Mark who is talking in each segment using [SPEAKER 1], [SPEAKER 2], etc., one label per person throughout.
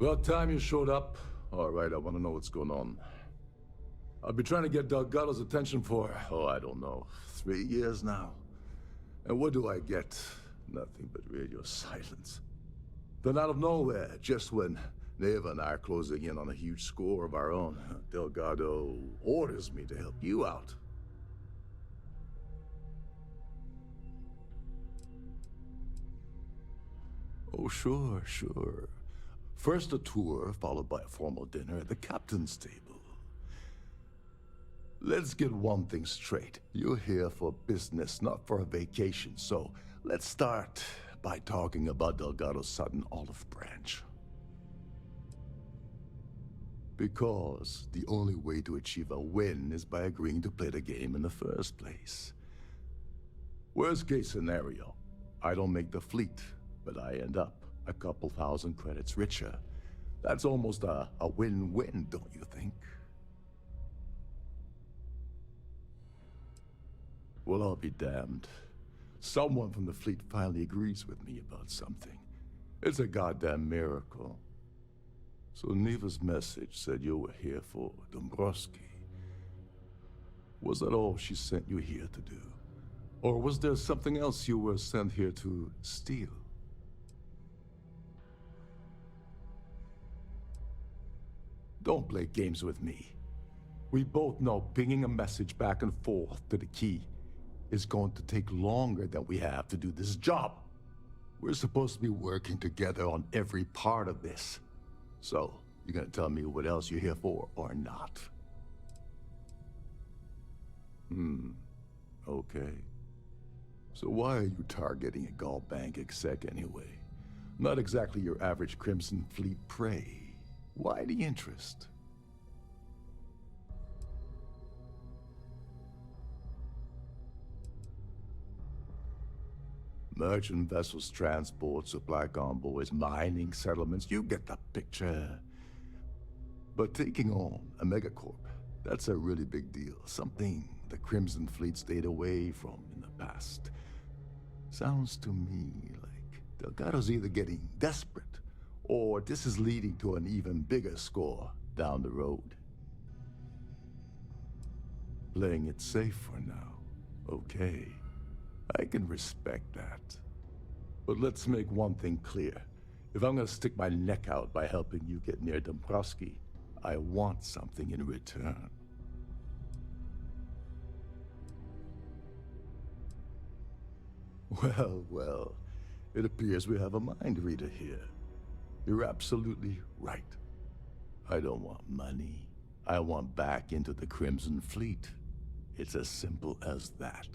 [SPEAKER 1] About time you showed up. All right, I want to know what's going on. I've been trying to get Delgado's attention for, I don't know, 3 years now. And what do I get? Nothing but radio silence. Then out of nowhere, just when Neva and I are closing in on a huge score of our own, Delgado orders me to help you out. Oh, sure. First a tour, followed by a formal dinner at the captain's table. Let's get one thing straight. You're here for business, not for a vacation, so let's start by talking about Delgado's sudden olive branch. Because the only way to achieve a win is by agreeing to play the game in the first place. Worst case scenario, I don't make the fleet, but I end up a couple thousand credits richer. That's almost a win-win, don't you think? Well, I'll be damned. Someone from the fleet finally agrees with me about something. It's a goddamn miracle. So Neva's message said you were here for Dombrowski. Was that all she sent you here to do? Or was there something else you were sent here to steal? Don't play games with me. We both know pinging a message back and forth to the key is going to take longer than we have to do this job. We're supposed to be working together on every part of this. So, you gonna tell me what else you're here for or not? Okay. So why are you targeting a Gall Bank exec anyway? Not exactly your average Crimson Fleet prey. Why the interest? Merchant vessels, transport, supply convoys, mining settlements, you get the picture. But taking on a megacorp, that's a really big deal. Something the Crimson Fleet stayed away from in the past. Sounds to me like Delgado's either getting desperate, or this is leading to an even bigger score down the road. Playing it safe for now. Okay. I can respect that. But let's make one thing clear. If I'm gonna stick my neck out by helping you get near Dombrowski, I want something in return. Well, it appears we have a mind reader here. You're absolutely right. I don't want money. I want back into the Crimson Fleet. It's as simple as that.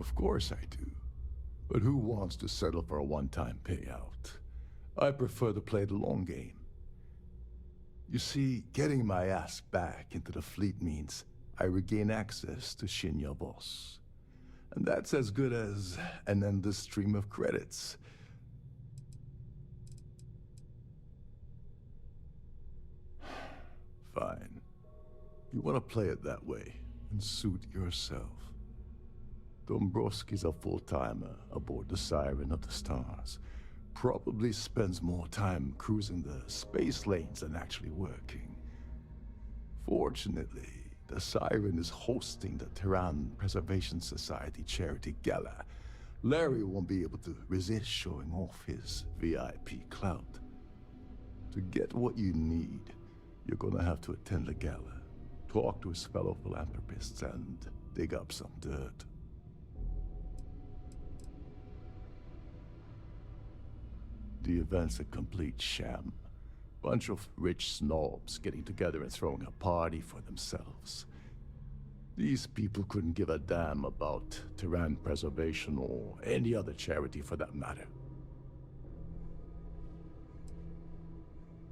[SPEAKER 1] Of course I do. But who wants to settle for a one-time payout? I prefer to play the long game. You see, getting my ass back into the fleet means I regain access to Shinya Voss. And that's as good as an endless stream of credits. Fine. You want to play it that way, and suit yourself. Dombrowski's a full-timer aboard the Siren of the Stars. Probably spends more time cruising the space lanes than actually working. Fortunately, the Siren is hosting the Terran Preservation Society charity gala. Larry won't be able to resist showing off his VIP clout. To get what you need, you're gonna have to attend the gala, talk to his fellow philanthropists, and dig up some dirt. The event's a complete sham. Bunch of rich snobs getting together and throwing a party for themselves. These people couldn't give a damn about Terran preservation or any other charity for that matter.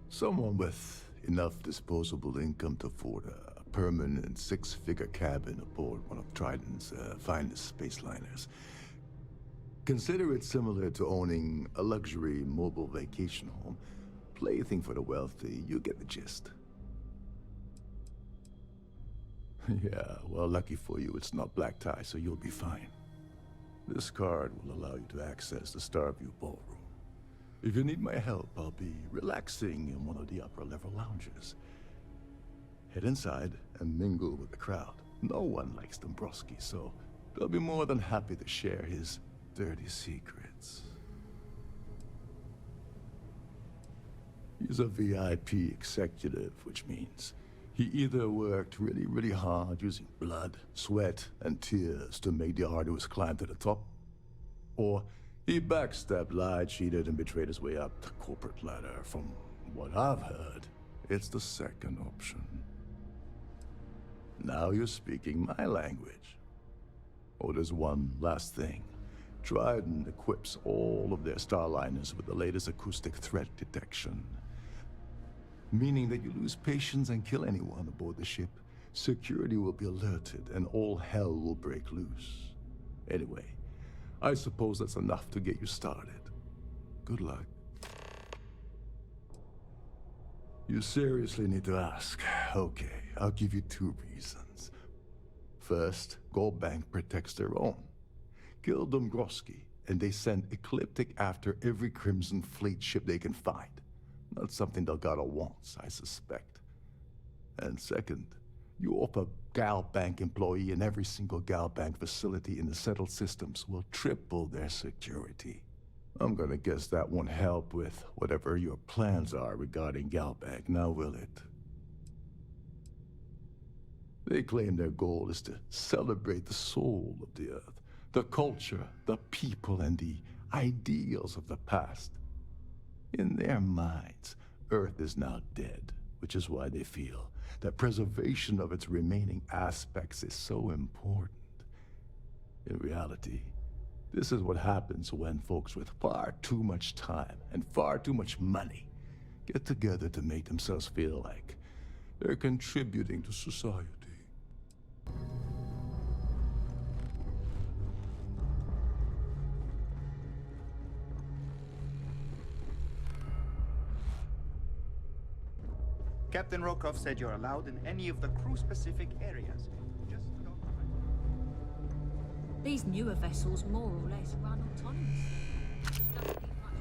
[SPEAKER 1] Someone with enough disposable income to afford a permanent 6-figure cabin aboard one of Trident's finest spaceliners. Consider it similar to owning a luxury mobile vacation home. Plaything for the wealthy, you get the gist. Yeah, well, lucky for you, it's not black tie, so you'll be fine. This card will allow you to access the Starfield ballroom. If you need my help, I'll be relaxing in one of the upper-level lounges. Head inside and mingle with the crowd. No one likes Dombrowski, so they'll be more than happy to share his dirty secrets. He's a VIP executive, which means he either worked really, really hard using blood, sweat, and tears to make the arduous climb to the top, or he backstabbed, lied, cheated, and betrayed his way up the corporate ladder. From what I've heard, it's the second option. Now you're speaking my language. Oh, there's one last thing. Trident equips all of their starliners with the latest acoustic threat detection. Meaning that you lose patience and kill anyone aboard the ship, security will be alerted and all hell will break loose. Anyway, I suppose that's enough to get you started. Good luck. You seriously need to ask. Okay, I'll give you 2 reasons. First, Goldbank protects their own. Kill Dombrowski, and they send Ecliptic after every Crimson Fleet ship they can find. Not something Delgado wants, I suspect. And second, you offer Galbank employee in every single Galbank facility in the settled systems will triple their security. I'm gonna guess that won't help with whatever your plans are regarding Galbank, now will it? They claim their goal is to celebrate the soul of the Earth, the culture, the people, and the ideals of the past. In their minds, Earth is now dead, which is why they feel that preservation of its remaining aspects is so important. In reality, this is what happens when folks with far too much time and far too much money get together to make themselves feel like they're contributing to society.
[SPEAKER 2] Captain Rokov said you're allowed in any of the crew-specific areas. Just don't...
[SPEAKER 3] These newer vessels more or less run autonomously. Doesn't need much.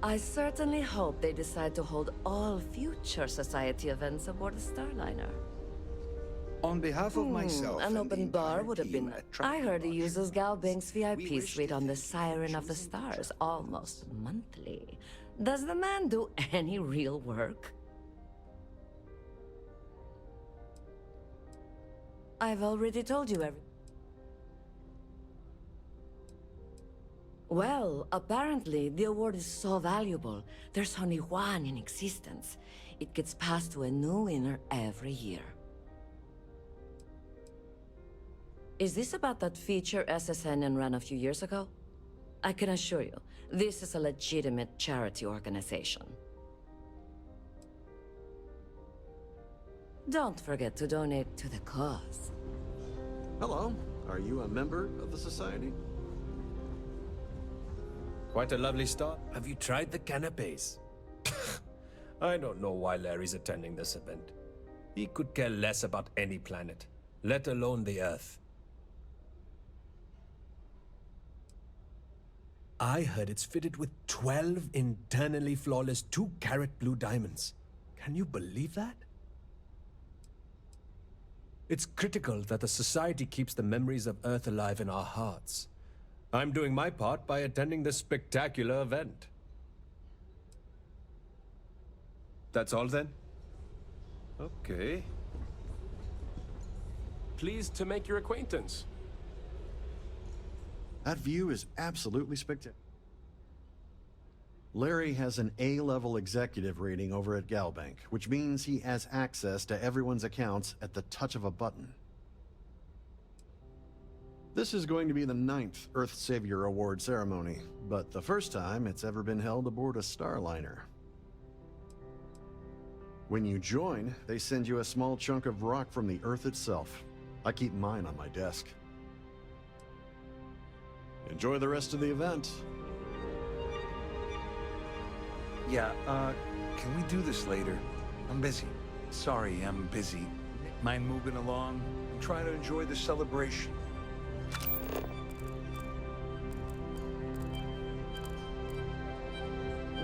[SPEAKER 4] I certainly hope they decide to hold all future Society events aboard the Starliner.
[SPEAKER 5] On behalf of myself
[SPEAKER 4] An
[SPEAKER 5] and
[SPEAKER 4] open
[SPEAKER 5] the
[SPEAKER 4] bar
[SPEAKER 5] entire
[SPEAKER 4] would have
[SPEAKER 5] team
[SPEAKER 4] been...
[SPEAKER 5] at
[SPEAKER 4] I heard he
[SPEAKER 5] Traffic
[SPEAKER 4] uses Galbank's
[SPEAKER 5] We
[SPEAKER 4] VIP
[SPEAKER 5] wish
[SPEAKER 4] suite
[SPEAKER 5] to
[SPEAKER 4] on the
[SPEAKER 5] thank
[SPEAKER 4] Siren of the
[SPEAKER 5] officials and
[SPEAKER 4] Stars
[SPEAKER 5] patrons
[SPEAKER 4] almost monthly. Does the man do any real work? I've already told you everything. Well, apparently, the award is so valuable, there's only one in existence. It gets passed to a new winner every year. Is this about that feature SSN ran a few years ago? I can assure you, this is a legitimate charity organization. Don't forget to donate to the cause.
[SPEAKER 6] Hello. Are you a member of the Society?
[SPEAKER 7] Quite a lovely start. Have you tried the canapes? I don't know why Larry's attending this event. He could care less about any planet, let alone the Earth. I heard it's fitted with 12 internally flawless 2-carat blue diamonds. Can you believe that? It's critical that the Society keeps the memories of Earth alive in our hearts. I'm doing my part by attending this spectacular event. That's all then? Okay.
[SPEAKER 8] Pleased to make your acquaintance.
[SPEAKER 5] That view is absolutely spectacular. Larry has an A-level executive rating over at Galbank, which means he has access to everyone's accounts at the touch of a button. This is going to be the 9th Earth Savior Award ceremony, but the first time it's ever been held aboard a Starliner. When you join, they send you a small chunk of rock from the Earth itself. I keep mine on my desk. Enjoy the rest of the event.
[SPEAKER 9] Yeah, can we do this later? I'm busy. Sorry, I'm busy. Mind moving along? I'm trying to enjoy the celebration.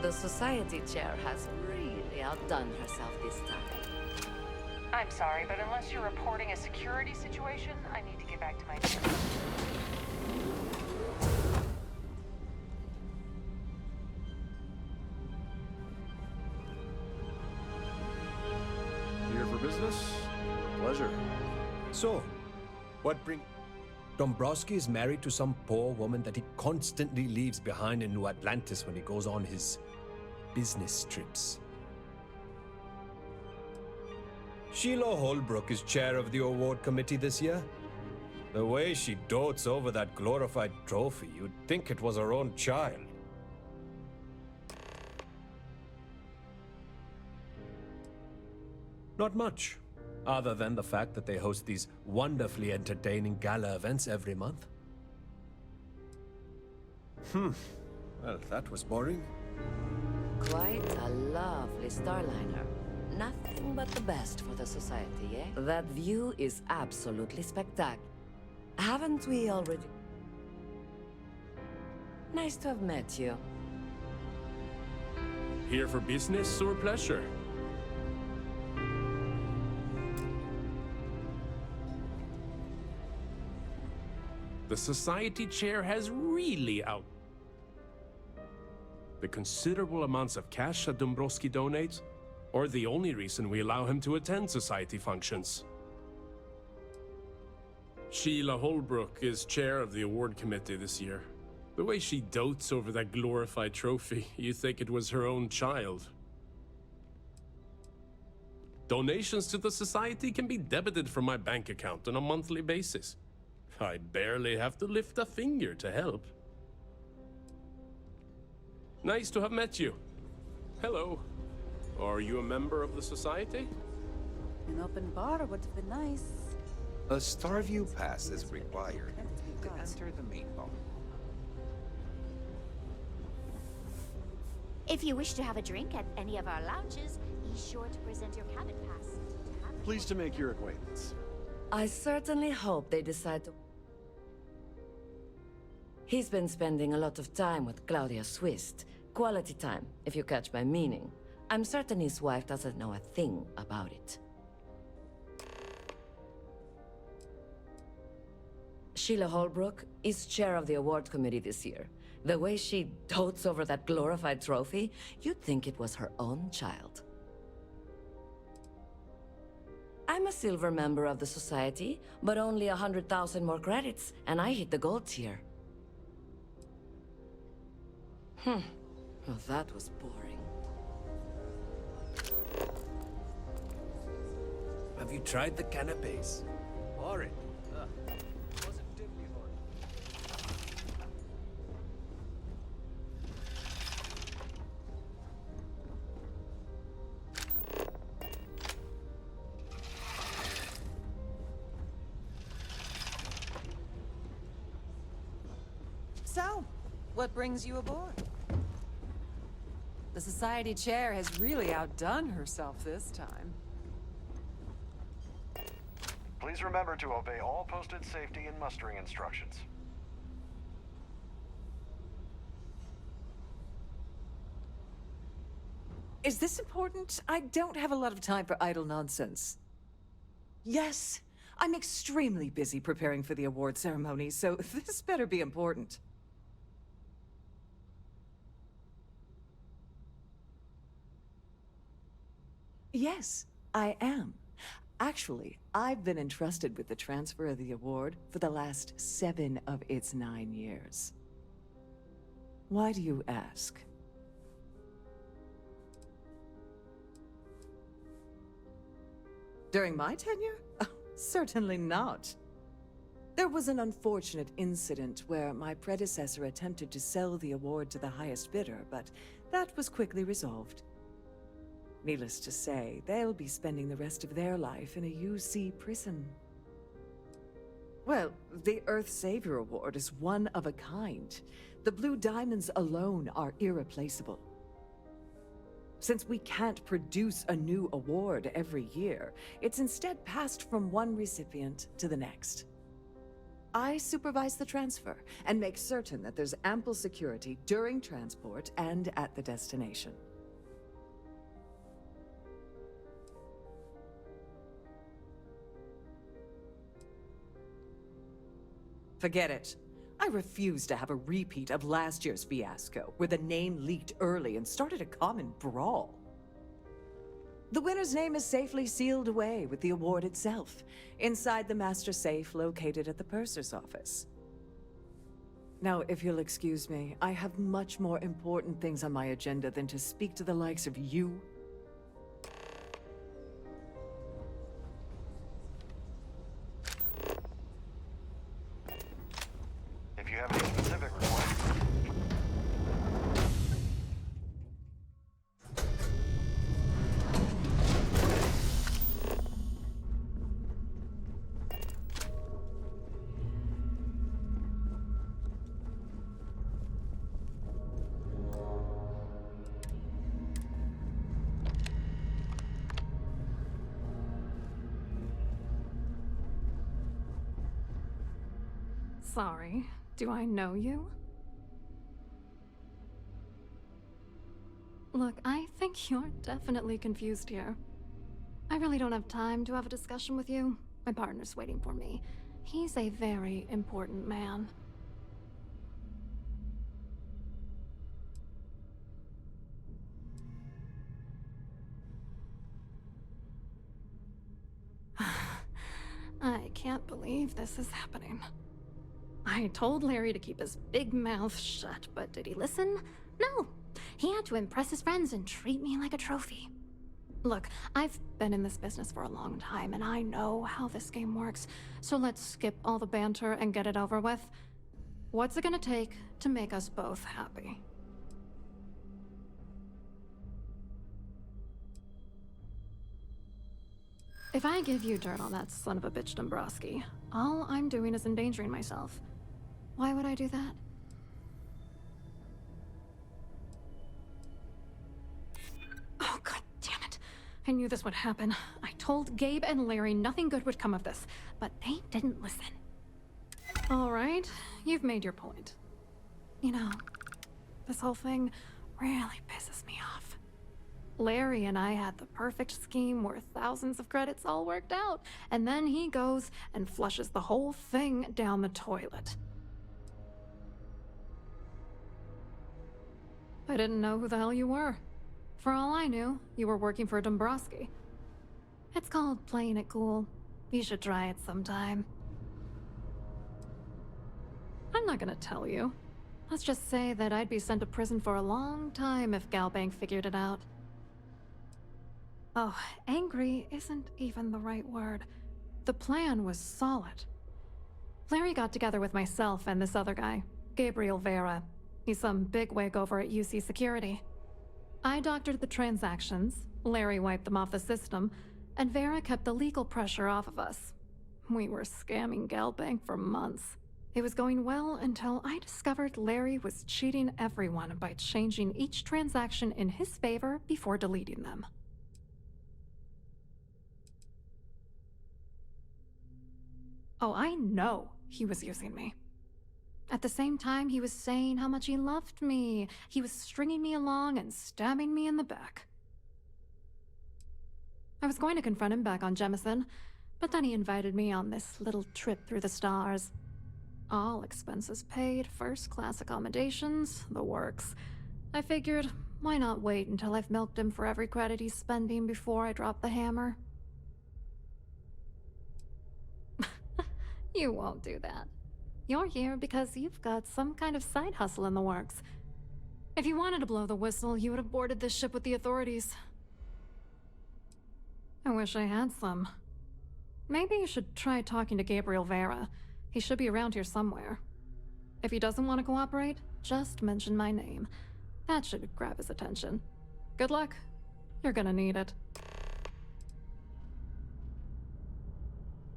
[SPEAKER 4] The society chair has really outdone herself this time.
[SPEAKER 10] I'm sorry, but unless you're reporting a security situation, I need to get back to my team.
[SPEAKER 5] Here for business? Pleasure.
[SPEAKER 7] So, what bring... Dombrowski is married to some poor woman that he constantly leaves behind in New Atlantis when he goes on his business trips. Sheila Holbrook is chair of the award committee this year. The way she dotes over that glorified trophy, you'd think it was her own child. Not much, other than the fact that they host these wonderfully entertaining gala events every month. Well, that was boring.
[SPEAKER 4] Quite a lovely Starliner. Nothing but the best for the society, eh? That view is absolutely spectacular. Haven't we already? Nice to have met you.
[SPEAKER 8] Here for business or pleasure? The society chair has really out. The considerable amounts of cash that Dombrowski donates, or the only reason we allow him to attend society functions. Sheila Holbrook is chair of the award committee this year. The way she dotes over that glorified trophy, you'd think it was her own child. Donations to the society can be debited from my bank account on a monthly basis. I barely have to lift a finger to help. Nice to have met you. Hello. Are you a member of the society?
[SPEAKER 3] An open bar would have been nice.
[SPEAKER 9] A Starview pass is required to enter the main hall.
[SPEAKER 11] If you wish to have a drink at any of our lounges, be sure to present your cabin pass.
[SPEAKER 5] Pleased to make your acquaintance.
[SPEAKER 4] I certainly hope they decide to... He's been spending a lot of time with Claudia Swist. Quality time, if you catch my meaning. I'm certain his wife doesn't know a thing about it. Sheila Holbrook is chair of the award committee this year. The way she dotes over that glorified trophy, you'd think it was her own child. I'm a silver member of the society, but only 100,000 more credits, and I hit the gold tier. Well, that was boring.
[SPEAKER 7] Have you tried the canapes? Boring.
[SPEAKER 10] So, what brings you aboard?
[SPEAKER 3] The society chair has really outdone herself this time.
[SPEAKER 12] Please remember to obey all posted safety and mustering instructions.
[SPEAKER 13] Is this important? I don't have a lot of time for idle nonsense. Yes, I'm extremely busy preparing for the award ceremony, so this better be important. Yes, I am. Actually, I've been entrusted with the transfer of the award for the last 7 of its 9 years. Why do you ask? During my tenure? Certainly not. There was an unfortunate incident where my predecessor attempted to sell the award to the highest bidder, but that was quickly resolved. Needless to say, they'll be spending the rest of their life in a UC prison. Well, the Earth Savior Award is one of a kind. The Blue Diamonds alone are irreplaceable. Since we can't produce a new award every year, it's instead passed from one recipient to the next. I supervise the transfer and make certain that there's ample security during transport and at the destination. Forget it. I refuse to have a repeat of last year's fiasco, where the name leaked early and started a common brawl. The winner's name is safely sealed away with the award itself, inside the master safe located at the purser's office. Now, if you'll excuse me, I have much more important things on my agenda than to speak to the likes of you.
[SPEAKER 12] If you have any specific requests.
[SPEAKER 14] Sorry, do I know you? Look, I think you're definitely confused here. I really don't have time to have a discussion with you. My partner's waiting for me. He's a very important man. I can't believe this is happening. I told Larry to keep his big mouth shut, but did he listen? No. He had to impress his friends and treat me like a trophy. Look, I've been in this business for a long time, and I know how this game works, so let's skip all the banter and get it over with. What's it gonna take to make us both happy? If I give you dirt on that son of a bitch Dombrowski, all I'm doing is endangering myself. Why would I do that? Oh, god damn it. I knew this would happen. I told Gabe and Larry nothing good would come of this, but they didn't listen. All right, you've made your point. You know, this whole thing really pisses me off. Larry and I had the perfect scheme where thousands of credits all worked out, and then he goes and flushes the whole thing down the toilet. I didn't know who the hell you were. For all I knew, you were working for Dombrowski. It's called playing it cool. You should try it sometime. I'm not gonna tell you. Let's just say that I'd be sent to prison for a long time if Galbank figured it out. Oh, angry isn't even the right word. The plan was solid. Larry got together with myself and this other guy, Gabriel Vera. He's some bigwig over at UC Security. I doctored the transactions, Larry wiped them off the system, and Vera kept the legal pressure off of us. We were scamming Galbank for months. It was going well until I discovered Larry was cheating everyone by changing each transaction in his favor before deleting them. Oh, I know he was using me. At the same time, he was saying how much he loved me. He was stringing me along and stabbing me in the back. I was going to confront him back on Jemison, but then he invited me on this little trip through the stars. All expenses paid, first-class accommodations, the works. I figured, why not wait until I've milked him for every credit he's spending before I drop the hammer? You won't do that. You're here because you've got some kind of side hustle in the works. If you wanted to blow the whistle, you would have boarded this ship with the authorities. I wish I had some. Maybe you should try talking to Gabriel Vera. He should be around here somewhere. If he doesn't want to cooperate, just mention my name. That should grab his attention. Good luck. You're gonna need it.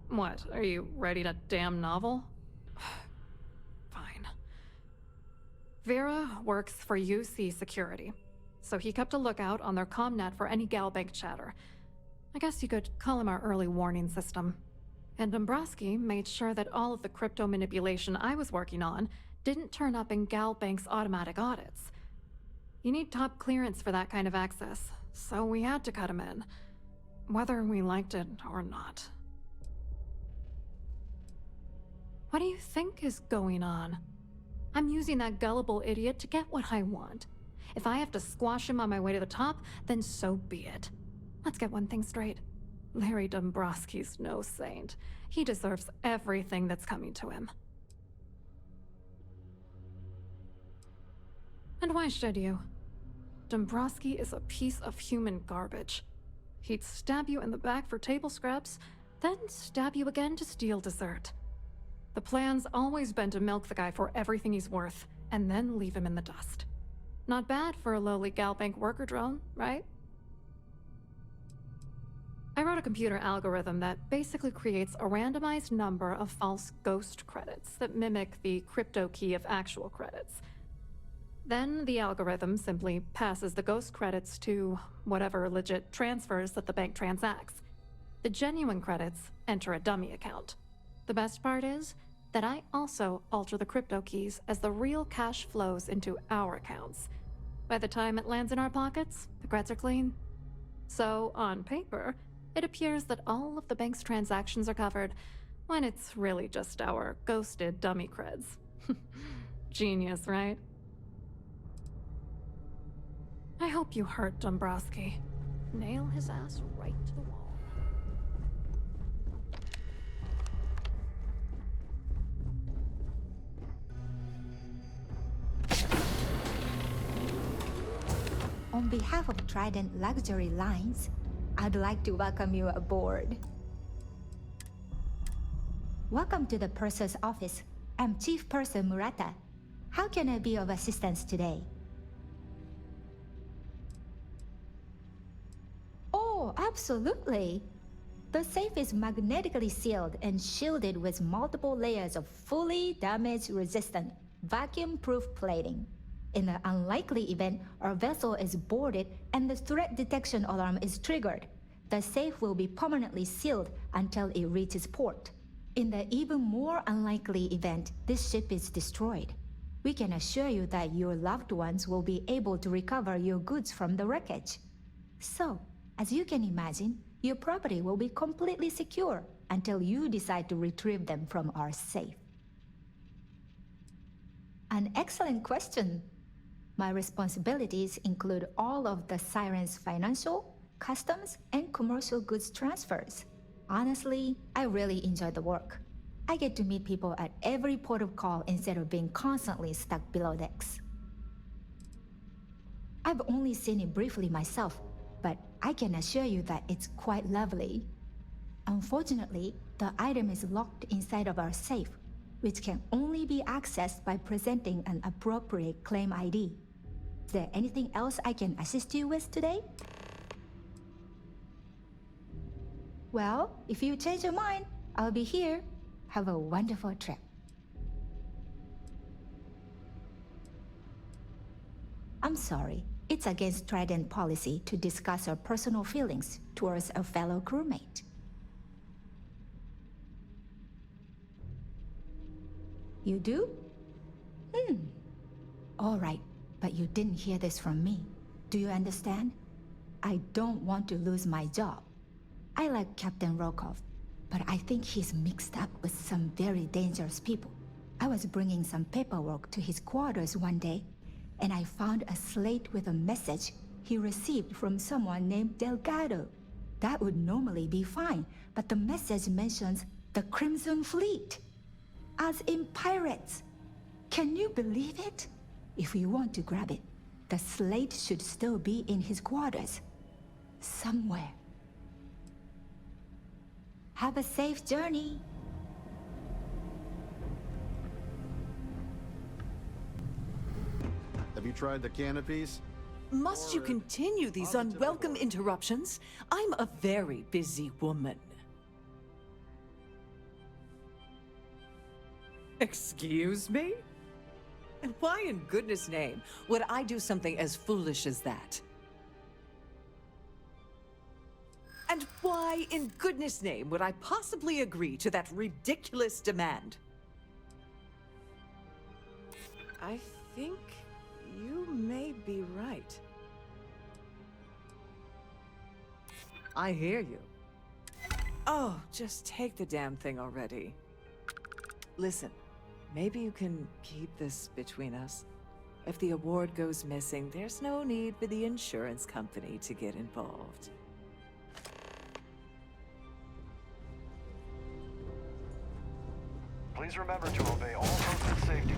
[SPEAKER 14] What, are you writing a damn novel? Fine. Vera works for UC Security, so he kept a lookout on their comnet for any Galbank chatter. I guess you could call him our early warning system. And Dombrowski made sure that all of the crypto manipulation I was working on didn't turn up in Galbank's automatic audits. You need top clearance for that kind of access, so we had to cut him in, whether we liked it or not. What do you think is going on? I'm using that gullible idiot to get what I want. If I have to squash him on my way to the top, then so be it. Let's get one thing straight. Larry Dombrowski's no saint. He deserves everything that's coming to him. And why should you? Dombrowski is a piece of human garbage. He'd stab you in the back for table scraps, then stab you again to steal dessert. The plan's always been to milk the guy for everything he's worth, and then leave him in the dust. Not bad for a lowly Galbank worker drone, right? I wrote a computer algorithm that basically creates a randomized number of false ghost credits that mimic the crypto key of actual credits. Then the algorithm simply passes the ghost credits to whatever legit transfers that the bank transacts. The genuine credits enter a dummy account. The best part is that I also alter the crypto keys as the real cash flows into our accounts. By the time it lands in our pockets, the creds are clean. So, on paper, it appears that all of the bank's transactions are covered, when it's really just our ghosted dummy creds. Genius, right? I hope you hurt Dombrowski. Nail his ass right to the wall.
[SPEAKER 15] On behalf of Trident Luxury Lines, I'd like to welcome you aboard. Welcome to the purser's office. I'm Chief Purser Murata. How can I be of assistance today? Oh, absolutely. The safe is magnetically sealed and shielded with multiple layers of fully damage-resistant, vacuum-proof plating. In the unlikely event our vessel is boarded and the threat detection alarm is triggered, the safe will be permanently sealed until it reaches port. In the even more unlikely event this ship is destroyed, we can assure you that your loved ones will be able to recover your goods from the wreckage. So, as you can imagine, your property will be completely secure until you decide to retrieve them from our safe. An excellent question. My responsibilities include all of the Siren's financial, customs, and commercial goods transfers. Honestly, I really enjoy the work. I get to meet people at every port of call instead of being constantly stuck below decks. I've only seen it briefly myself, but I can assure you that it's quite lovely. Unfortunately, the item is locked inside of our safe, which can only be accessed by presenting an appropriate claim ID. Is there anything else I can assist you with today? Well, if you change your mind, I'll be here. Have a wonderful trip. I'm sorry. It's against Trident policy to discuss our personal feelings towards a fellow crewmate. You do? All right, but you didn't hear this from me. Do you understand? I don't want to lose my job. I like Captain Rokov, but I think he's mixed up with some very dangerous people. I was bringing some paperwork to his quarters one day, and I found a slate with a message he received from someone named Delgado. That would normally be fine, but the message mentions the Crimson Fleet, as in pirates. Can you believe it? If you want to grab it, the slate should still be in his quarters. Somewhere. Have a safe journey.
[SPEAKER 5] Have you tried the canopies?
[SPEAKER 13] Must you continue these unwelcome interruptions? I'm a very busy woman. Excuse me? And why in goodness name would I do something as foolish as that? And why in goodness name would I possibly agree to that ridiculous demand? I think you may be right. I hear you. Oh, just take the damn thing already. Listen, maybe you can keep this between us. If the award goes missing, there's no need for the insurance company to get involved.
[SPEAKER 12] Please remember to obey all posted safety.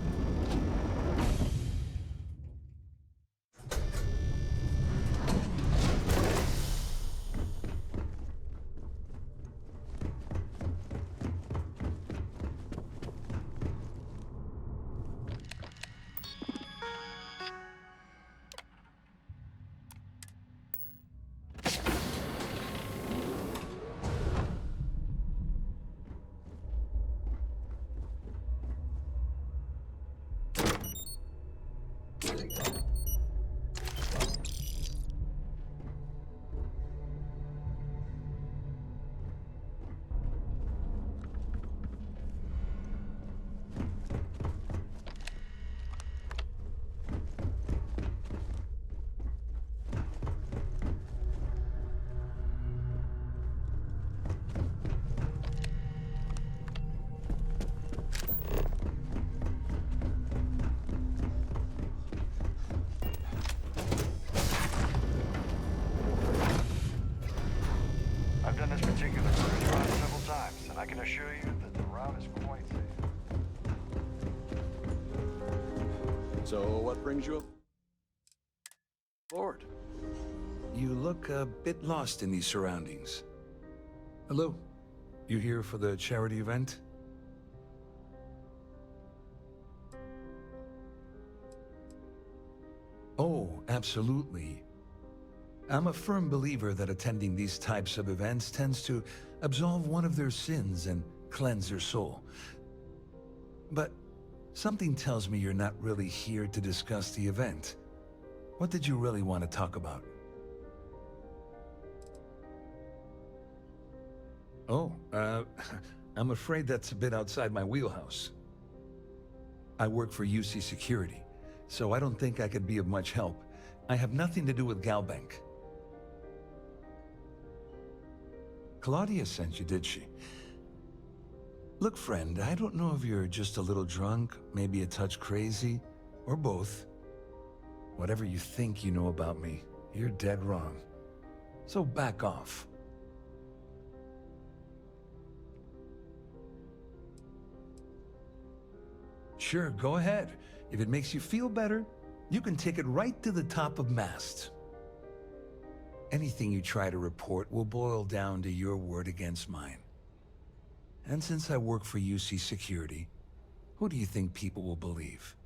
[SPEAKER 12] I've done this particular cruise run several times, and I can assure you that the route is quite safe.
[SPEAKER 5] So, what brings you up? Lord.
[SPEAKER 9] You look a bit lost in these surroundings. Hello? You here for the charity event? Oh, absolutely. I'm a firm believer that attending these types of events tends to absolve one of their sins and cleanse their soul. But something tells me you're not really here to discuss the event. What did you really want to talk about? Oh, I'm afraid that's a bit outside my wheelhouse. I work for UC Security, so I don't think I could be of much help. I have nothing to do with Galbank. Claudia sent you, did she? Look, friend, I don't know if you're just a little drunk, maybe a touch crazy, or both. Whatever you think you know about me, you're dead wrong. So back off. Sure, go ahead. If it makes you feel better, you can take it right to the top of mast. Anything you try to report will boil down to your word against mine. And since I work for UC Security, who do you think people will believe?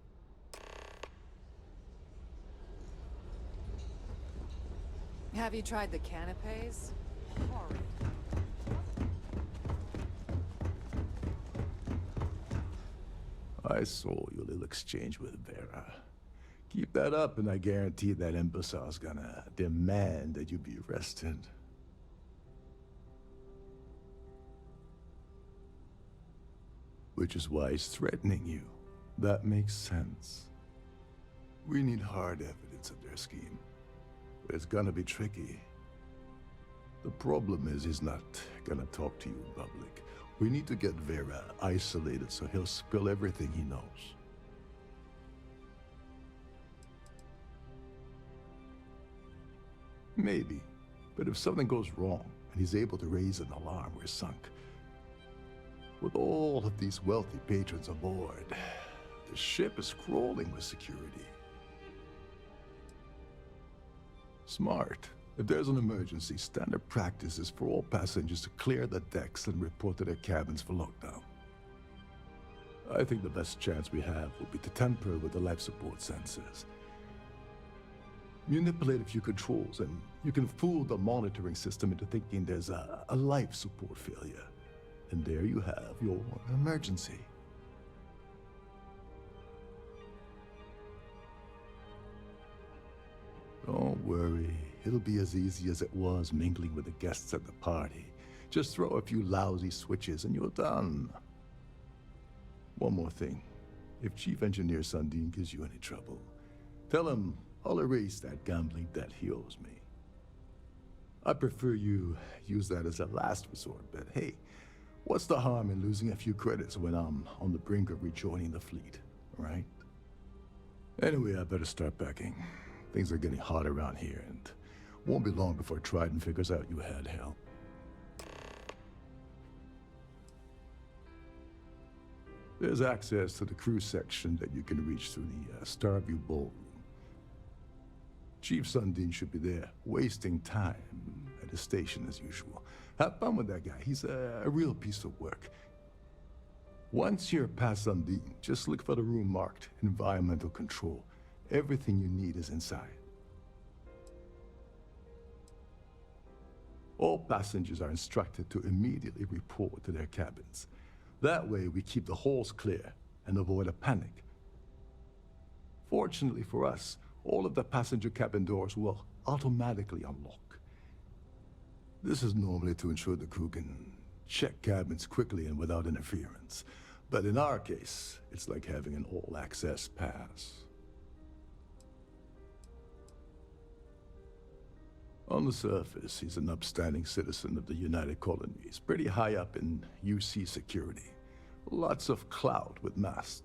[SPEAKER 13] Have you tried the canapes? Horrid.
[SPEAKER 1] I saw your little exchange with Vera. Keep that up, and I guarantee that imbecile's gonna demand that you be arrested. Which is why he's threatening you. That makes sense. We need hard evidence of their scheme. But it's gonna be tricky. The problem is he's not gonna talk to you in public. We need to get Vera isolated so he'll spill everything he knows. Maybe, but if something goes wrong and he's able to raise an alarm, we're sunk. With all of these wealthy patrons aboard, the ship is crawling with security. Smart, If there's an emergency, standard practice is for all passengers to clear the decks and report to their cabins for lockdown. I think the best chance we have would be to tamper with the life support sensors. Manipulate a few controls, and you can fool the monitoring system into thinking there's a life support failure. And there you have your emergency. Don't worry, it'll be as easy as it was mingling with the guests at the party. Just throw a few lousy switches and you're done. One more thing. If Chief Engineer Sundin gives you any trouble, tell him I'll erase that gambling debt he owes me. I prefer you use that as a last resort, but hey, what's the harm in losing a few credits when I'm on the brink of rejoining the fleet, right? Anyway, I better start packing. Things are getting hot around here, and won't be long before Trident figures out you had help. There's access to the crew section that you can reach through the Starfield ballroom. Chief Sundin should be there, wasting time at his station as usual. Have fun with that guy. He's a real piece of work. Once you're past Sundin, just look for the room marked Environmental Control. Everything you need is inside. All passengers are instructed to immediately report to their cabins. That way we keep the halls clear and avoid a panic. Fortunately for us, all of the passenger cabin doors will automatically unlock. This is normally to ensure the crew can check cabins quickly and without interference. But in our case, it's like having an all-access pass. On the surface, he's an upstanding citizen of the United Colonies, pretty high up in UC security. Lots of clout with mast.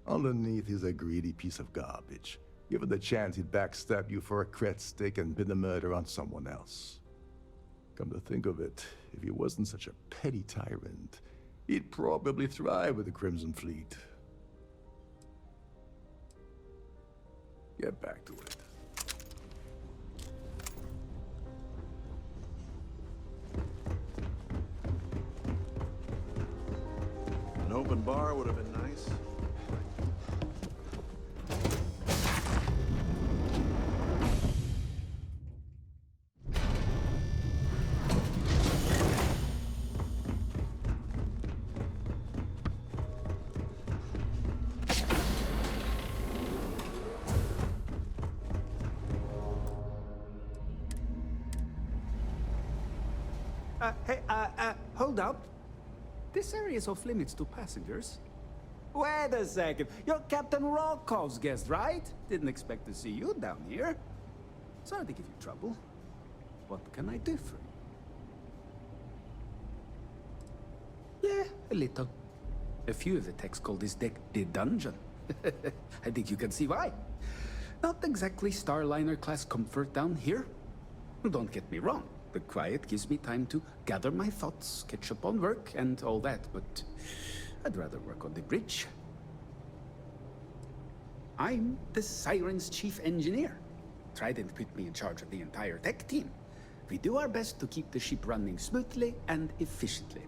[SPEAKER 1] Underneath, he's a greedy piece of garbage. Given the chance, he'd backstab you for a cret stick and pin the murder on someone else. Come to think of it, if he wasn't such a petty tyrant, he'd probably thrive with the Crimson Fleet. Get back to it.
[SPEAKER 6] An open bar would have been nice.
[SPEAKER 16] Hold up. This area is off limits to passengers. Wait a second. You're Captain Rockoff's guest, right? Didn't expect to see you down here. Sorry to give you trouble. What can I do for you? Yeah, a little. A few of the techs call this deck the dungeon. I think you can see why. Not exactly Starliner-class comfort down here. Don't get me wrong. The quiet gives me time to gather my thoughts, catch up on work, and all that, but I'd rather work on the bridge. I'm the Siren's chief engineer. Trident put me in charge of the entire tech team. We do our best to keep the ship running smoothly and efficiently.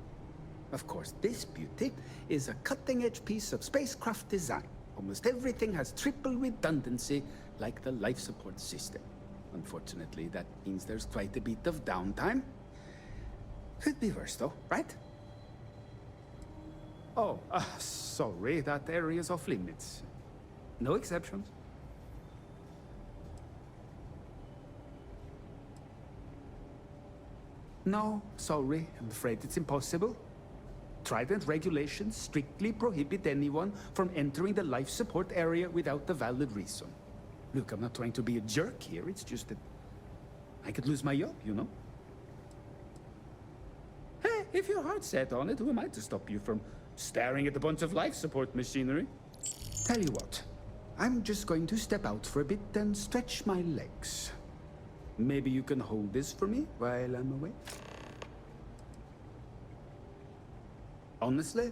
[SPEAKER 16] Of course, this beauty is a cutting-edge piece of spacecraft design. Almost everything has triple redundancy, like the life support system. Unfortunately, that means there's quite a bit of downtime. Could be worse, though, right? Oh, sorry, that area's off limits. No exceptions. No, sorry, I'm afraid it's impossible. Trident regulations strictly prohibit anyone from entering the life support area without a valid reason. Look, I'm not trying to be a jerk here, it's just that I could lose my job, you know? Hey, if your heart's set on it, who am I to stop you from staring at a bunch of life support machinery? Tell you what, I'm just going to step out for a bit and stretch my legs. Maybe you can hold this for me while I'm away? Honestly,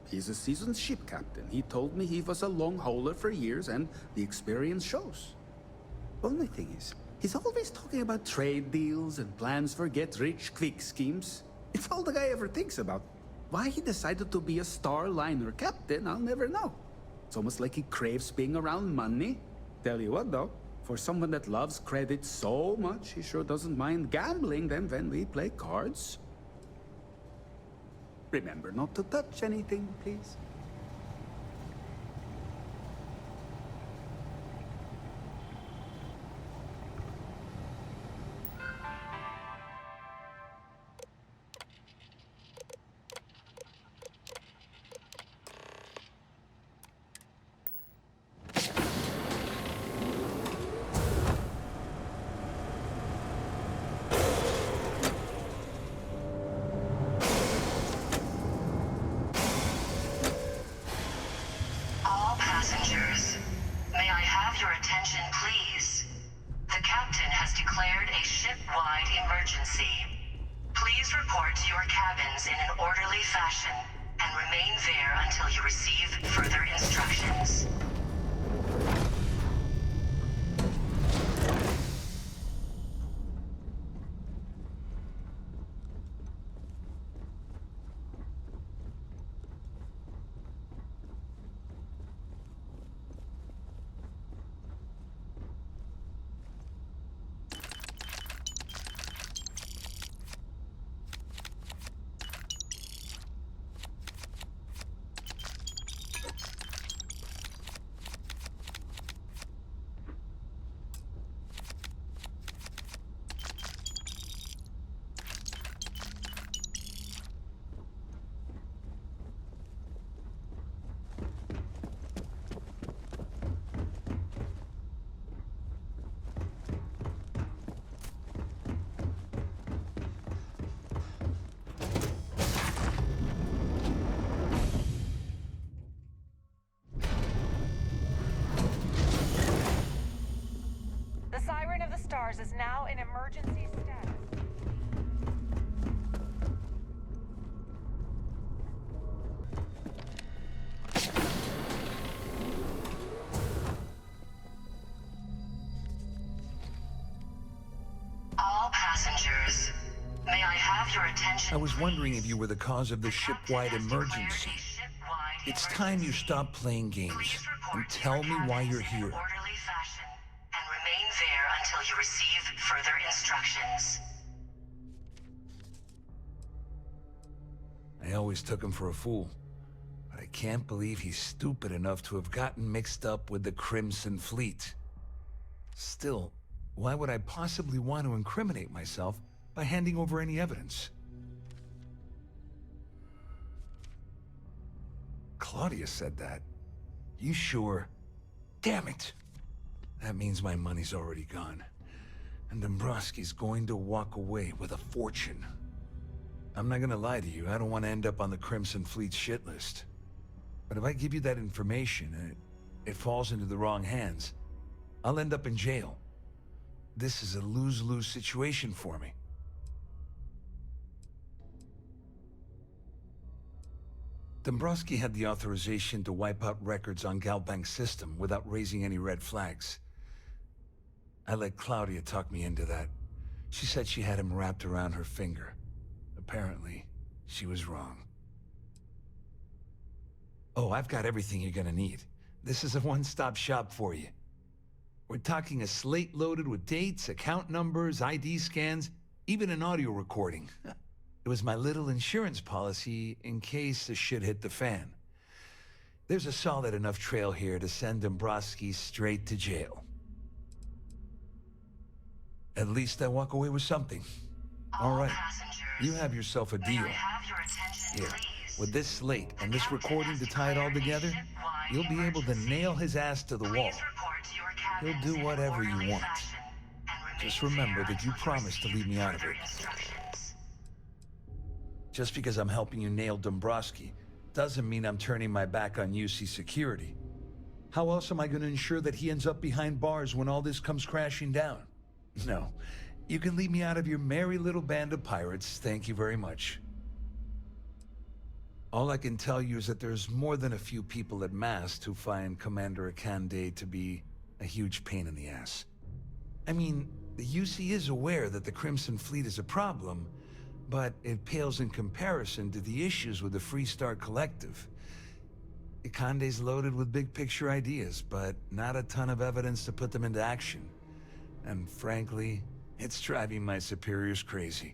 [SPEAKER 16] he's a seasoned ship captain. He told me he was a long hauler for years, and the experience shows. Only thing is, He's always talking about trade deals and plans for get-rich-quick schemes. It's all the guy ever thinks about. Why he decided to be a Starliner captain, I'll never know. It's almost like he craves being around money. Tell you what, though, for someone that loves credit so much, he sure doesn't mind gambling them when we play cards. Remember not to touch anything, please.
[SPEAKER 17] All passengers, may I have your attention, please? The captain has declared a ship-wide emergency. Please report to your cabins in an orderly fashion and remain there until you receive further instructions.
[SPEAKER 10] The Siren of the Stars is now in emergency status.
[SPEAKER 17] All passengers, may I have your attention?
[SPEAKER 9] I was wondering if you were the cause of the ship-wide emergency. It's time you stop playing games and tell me why you're here.
[SPEAKER 17] Orderly fashion and remain there until you receive further instructions.
[SPEAKER 9] I always took him for a fool, but I can't believe he's stupid enough to have gotten mixed up with the Crimson Fleet. Still, why would I possibly want to incriminate myself by handing over any evidence? Claudia said that. You sure? Damn it! That means my money's already gone. And Dombrowski's going to walk away with a fortune. I'm not gonna lie to you, I don't want to end up on the Crimson Fleet shit list. But if I give you that information and it falls into the wrong hands, I'll end up in jail. This is a lose-lose situation for me. Dombrowski had the authorization to wipe out records on Galbank's system without raising any red flags. I let Claudia talk me into that. She said she had him wrapped around her finger. Apparently, she was wrong. Oh, I've got everything you're gonna need. This is a one-stop shop for you. We're talking a slate loaded with dates, account numbers, ID scans, even an audio recording. It was my little insurance policy in case the shit hit the fan. There's a solid enough trail here to send Dombrowski straight to jail. At least I walk away with something. All right, you have yourself a deal. Here, with this slate and this recording to tie it all together, you'll be able to nail his ass to the wall. He'll do whatever you want. Just remember that you promised to leave me out of it. Just because I'm helping you nail Dombrowski doesn't mean I'm turning my back on UC security. How else am I going to ensure that he ends up behind bars when all this comes crashing down? No, you can leave me out of your merry little band of pirates, thank you very much. All I can tell you is that there's more than a few people at Mast who find Commander Akande to be a huge pain in the ass. I mean, The UC is aware that the Crimson Fleet is a problem, but it pales in comparison to the issues with the Freestar Collective. Ikande's loaded with big-picture ideas, but not a ton of evidence to put them into action. And frankly, it's driving my superiors crazy.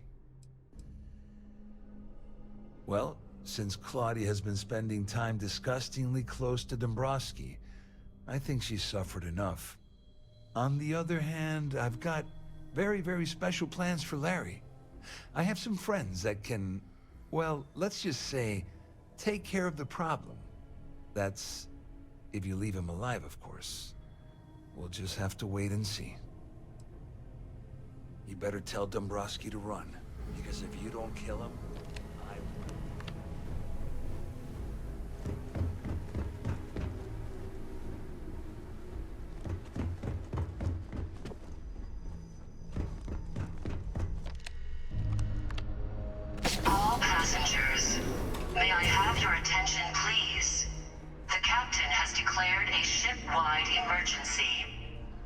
[SPEAKER 9] Well, since Claudia has been spending time disgustingly close to Dombrowski, I think she's suffered enough. On the other hand, I've got very, very special plans for Larry. I have some friends that can, well, let's just say, take care of the problem. That's if you leave him alive, of course. We'll just have to wait and see. You better tell Dombrowski to run, because if you don't kill him, I will.
[SPEAKER 17] All passengers, may I have your attention, please? The captain has declared a ship-wide emergency.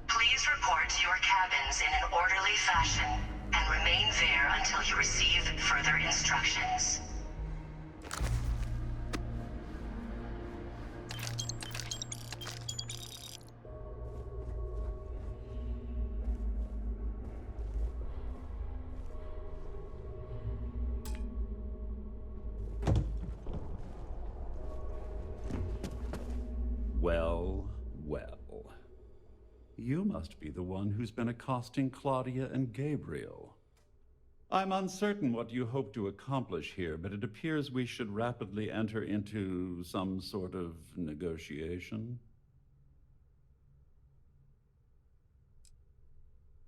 [SPEAKER 17] Please report to your cabins in an orderly fashion and remain there until you receive further instructions.
[SPEAKER 18] Well, well. You must be the one who's been accosting Claudia and Gabriel. I'm uncertain what you hope to accomplish here, but it appears we should rapidly enter into some sort of negotiation.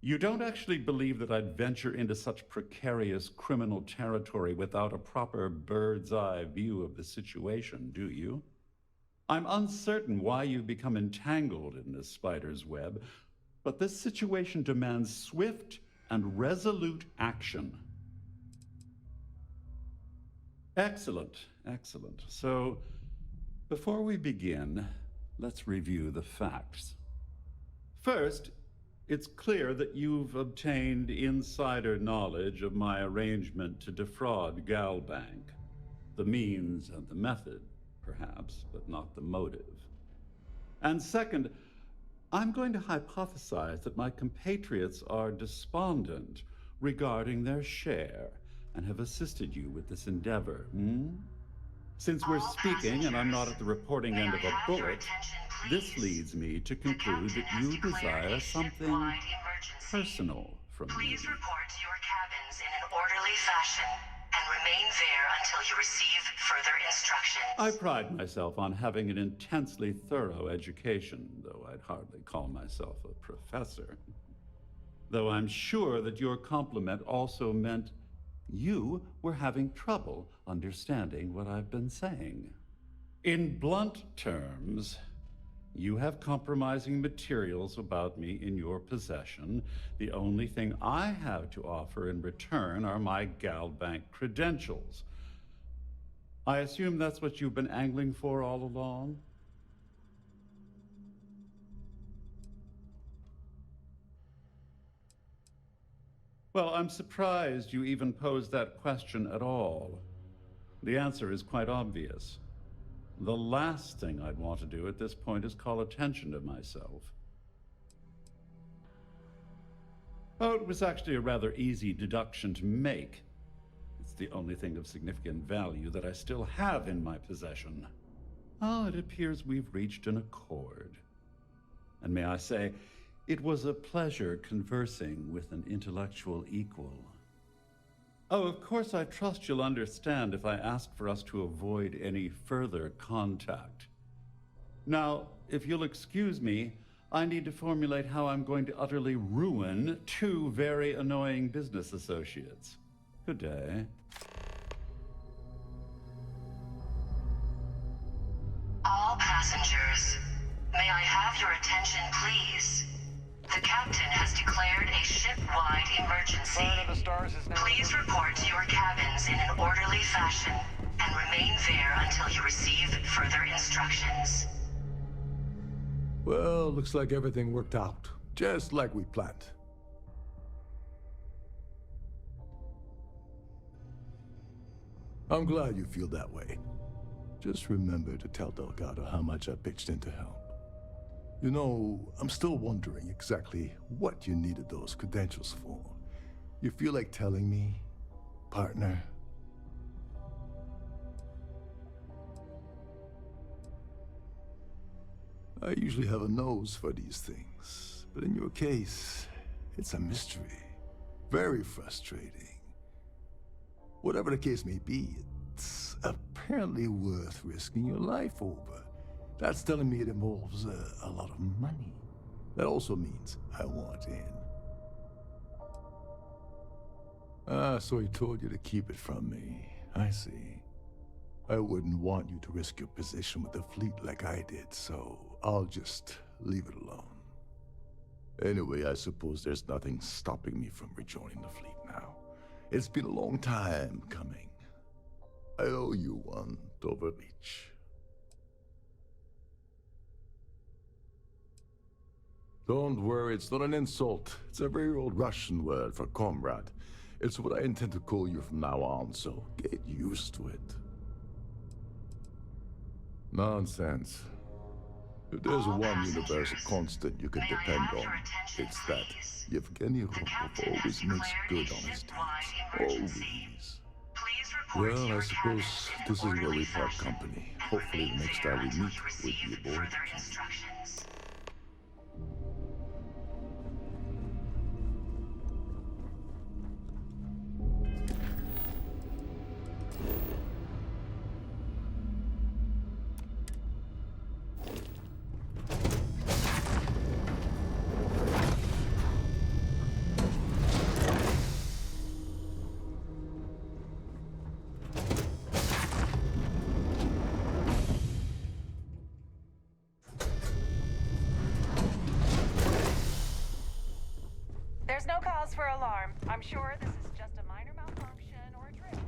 [SPEAKER 18] You don't actually believe that I'd venture into such precarious criminal territory without a proper bird's-eye view of the situation, do you? I'm uncertain why you've become entangled in this spider's web, but this situation demands swift and resolute action. Excellent, excellent. So, before we begin, let's review the facts. First, it's clear that you've obtained insider knowledge of my arrangement to defraud Galbank. The means and the method, perhaps, but not the motive. And second, I'm going to hypothesize that my compatriots are despondent regarding their share and have assisted you with this endeavor, Since we're speaking and I'm not at the reporting end of a bullet, this leads me to conclude that you desire something personal from me.
[SPEAKER 17] Please report to your cabins in an orderly fashion and remain there until you receive further instructions.
[SPEAKER 18] I pride myself on having an intensely thorough education, though I'd hardly call myself a professor. Though I'm sure that your compliment also meant you were having trouble understanding what I've been saying. In blunt terms, you have compromising materials about me in your possession. The only thing I have to offer in return are my Galbank credentials. I assume that's what you've been angling for all along? Well, I'm surprised you even posed that question at all. The answer is quite obvious. The last thing I'd want to do at this point is call attention to myself. Oh, it was actually a rather easy deduction to make. It's the only thing of significant value that I still have in my possession. Oh, it appears we've reached an accord. And may I say, it was a pleasure conversing with an intellectual equal. Oh, of course, I trust you'll understand if I ask for us to avoid any further contact. Now, if you'll excuse me, I need to formulate how I'm going to utterly ruin two very annoying business associates. Good day.
[SPEAKER 17] All passengers, may I have your attention, please? The captain has declared a ship-wide emergency. Please report to your cabins in an orderly fashion and remain there until you receive further instructions.
[SPEAKER 1] Well, looks like everything worked out, just like we planned. I'm glad you feel that way. Just remember to tell Delgado how much I pitched in to help. You know, I'm still wondering exactly what you needed those credentials for. You feel like telling me, partner? I usually have a nose for these things, but in your case, it's a mystery. Very frustrating. Whatever the case may be, it's apparently worth risking your life over. That's telling me it involves a lot of money. That also means I want in. Ah, so he told you to keep it from me. I see. I wouldn't want you to risk your position with the fleet like I did, so I'll just leave it alone. Anyway, I suppose there's nothing stopping me from rejoining the fleet now. It's been a long time coming. I owe you one, Doverlich. Don't worry, it's not an insult. It's a very old Russian word for comrade. It's what I intend to call you from now on, so get used to it. Nonsense. If there's one universal constant you can depend on, it's that Yevgeny Rokov always makes good on his deeds. Always. Well, I suppose this is where we part company. Hopefully the next time we meet will be aboard.
[SPEAKER 10] There's no cause for alarm. I'm sure this is just a minor malfunction or a drill.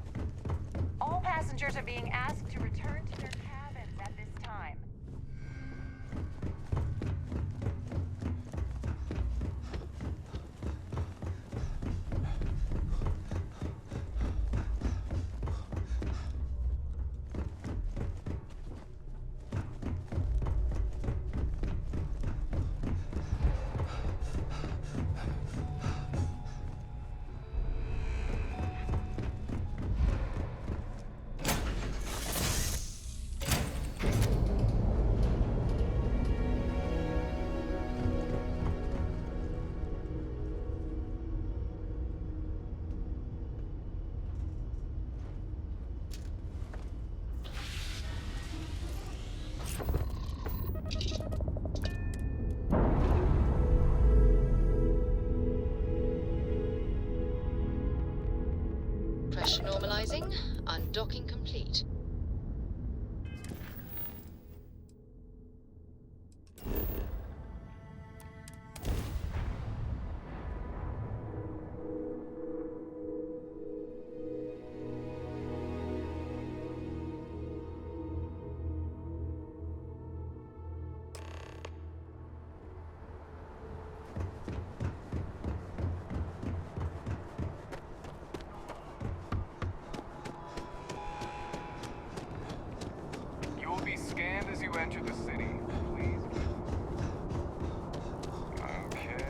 [SPEAKER 10] All passengers are being asked to return to their cabins at this time.
[SPEAKER 3] Pressure normalizing. Undocking complete.
[SPEAKER 19] You will be scanned as you enter the city. Please. Okay.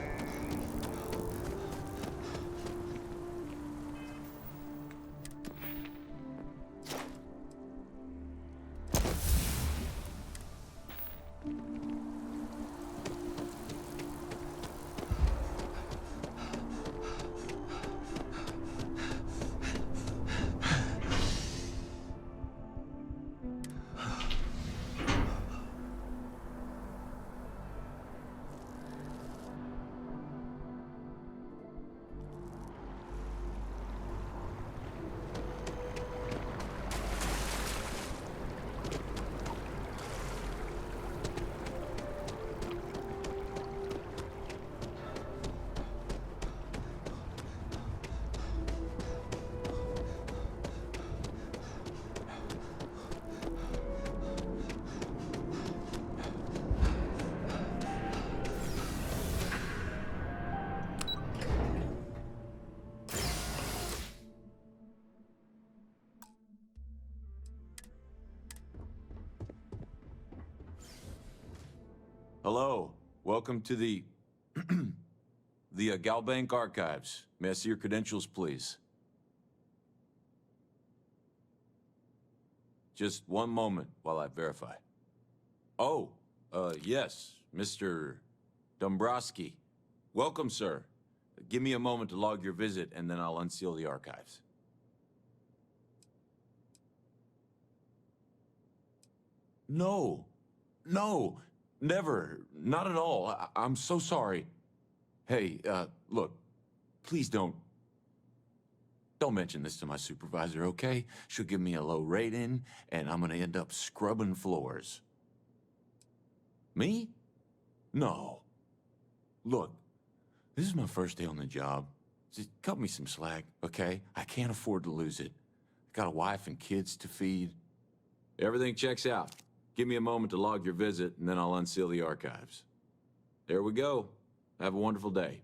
[SPEAKER 20] Hello. Welcome to the... the Galbank Archives. May I see your credentials, please? Just one moment while I verify. Oh, yes, Mr. Dombrowski. Welcome, sir. Give me a moment to log your visit, and then I'll unseal the archives. No. No. Never. Not at all. I'm so sorry. Hey, look. Please don't mention this to my supervisor, okay? She'll give me a low rating, and I'm gonna end up scrubbing floors. Me? No. Look, this is my first day on the job. Just cut me some slack, okay? I can't afford to lose it. Got a wife and kids to feed. Everything checks out. Give me a moment to log your visit, and then I'll unseal the archives. There we go. Have a wonderful day.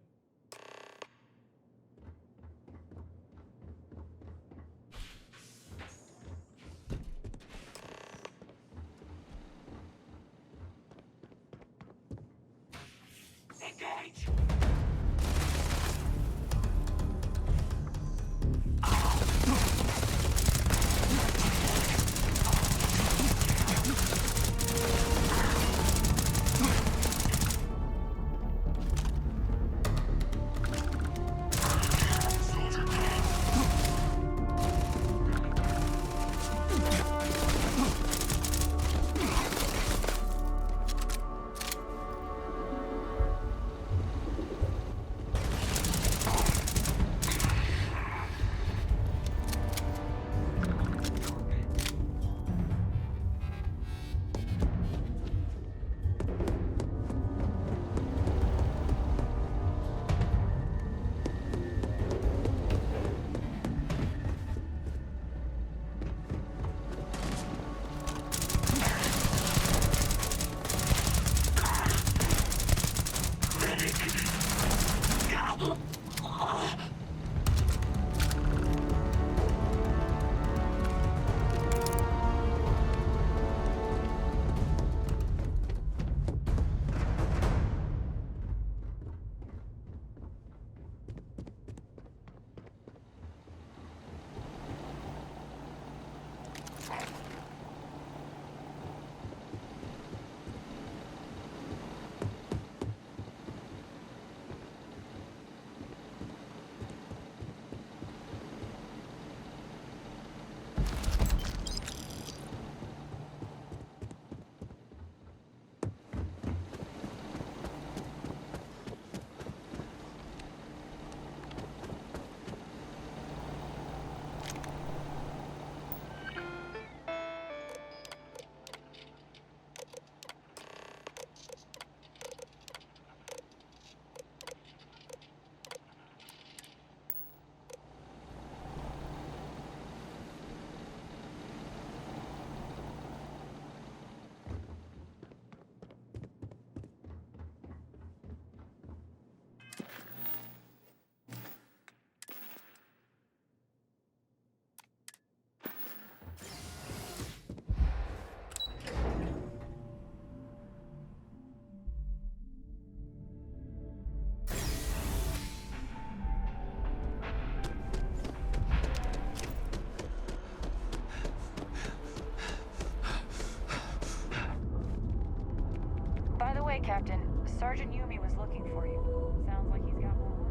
[SPEAKER 10] By the way, Captain, Sergeant Yumi was looking for you. Sounds like he's got more work.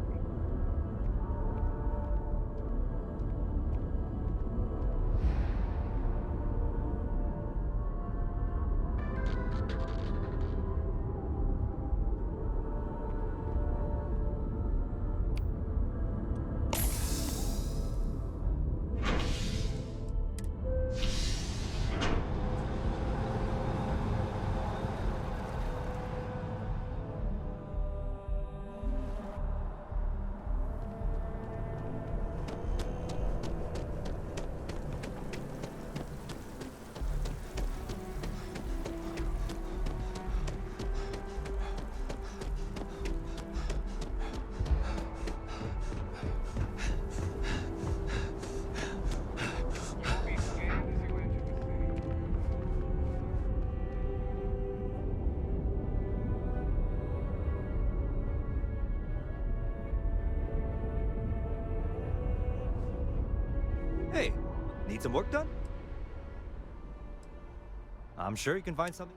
[SPEAKER 21] Need some work done? I'm sure you can find something.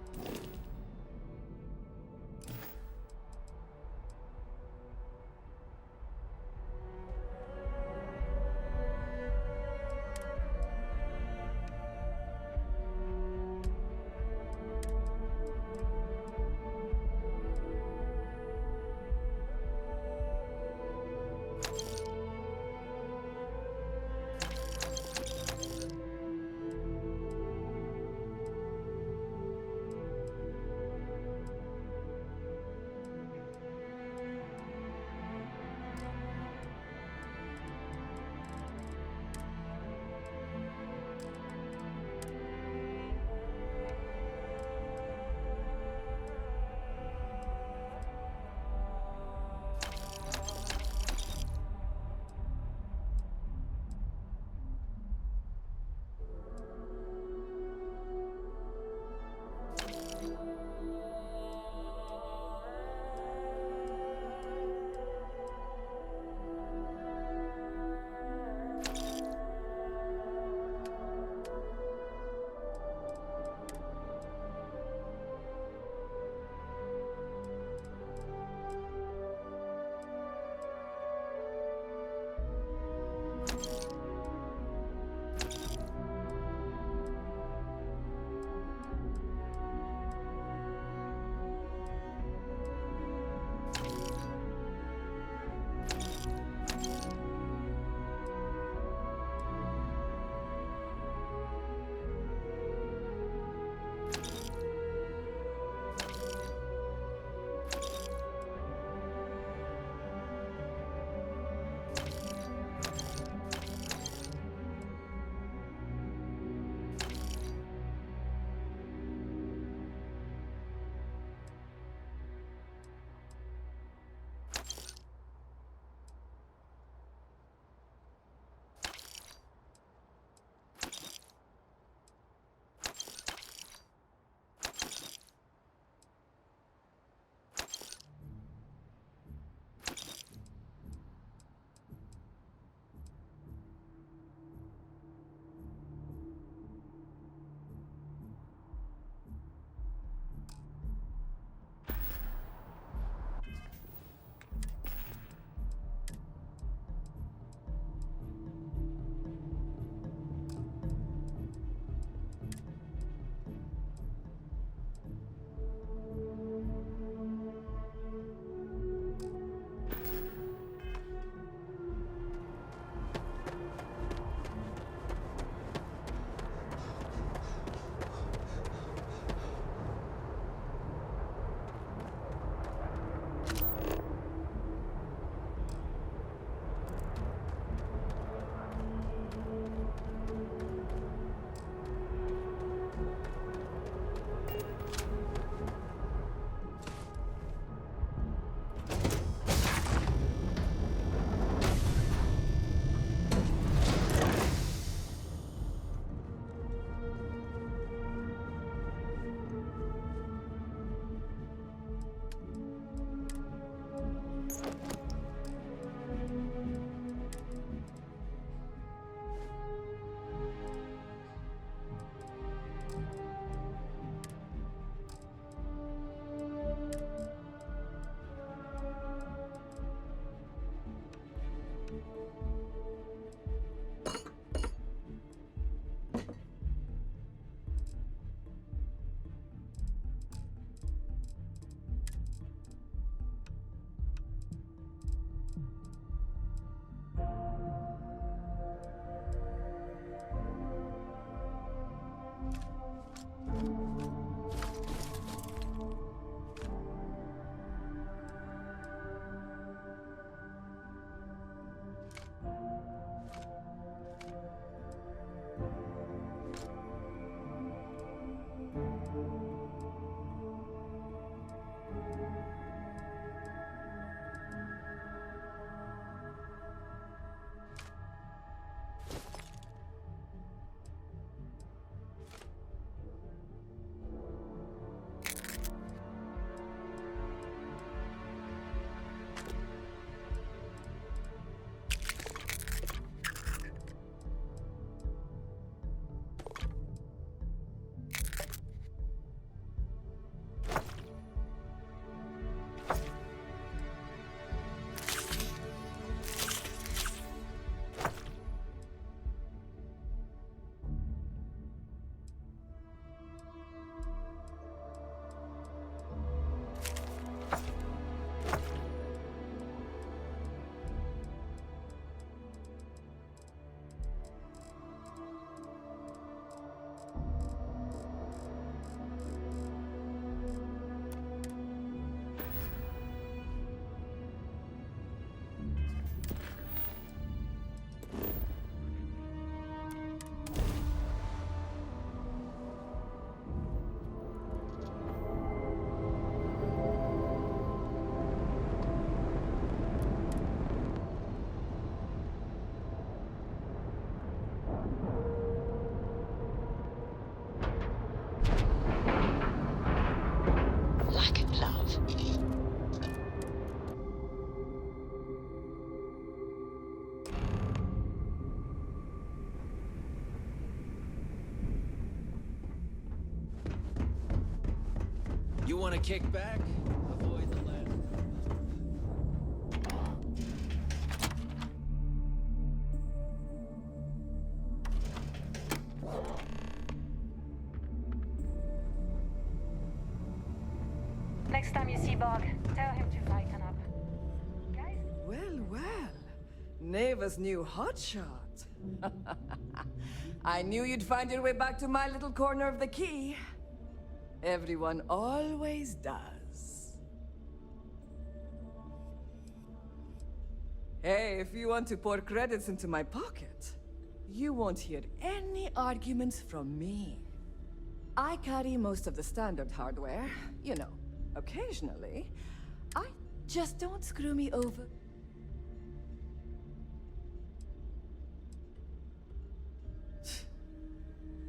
[SPEAKER 2] You want to kick back? Avoid the ladder.
[SPEAKER 10] Next time you see Bog, tell him to lighten up. Guys?
[SPEAKER 13] Well, well. Neva's new hotshot. I knew you'd find your way back to my little corner of the key. Everyone always does. Hey, if you want to pour credits into my pocket, you won't hear any arguments from me. I carry most of the standard hardware, you know, occasionally. Just don't screw me over.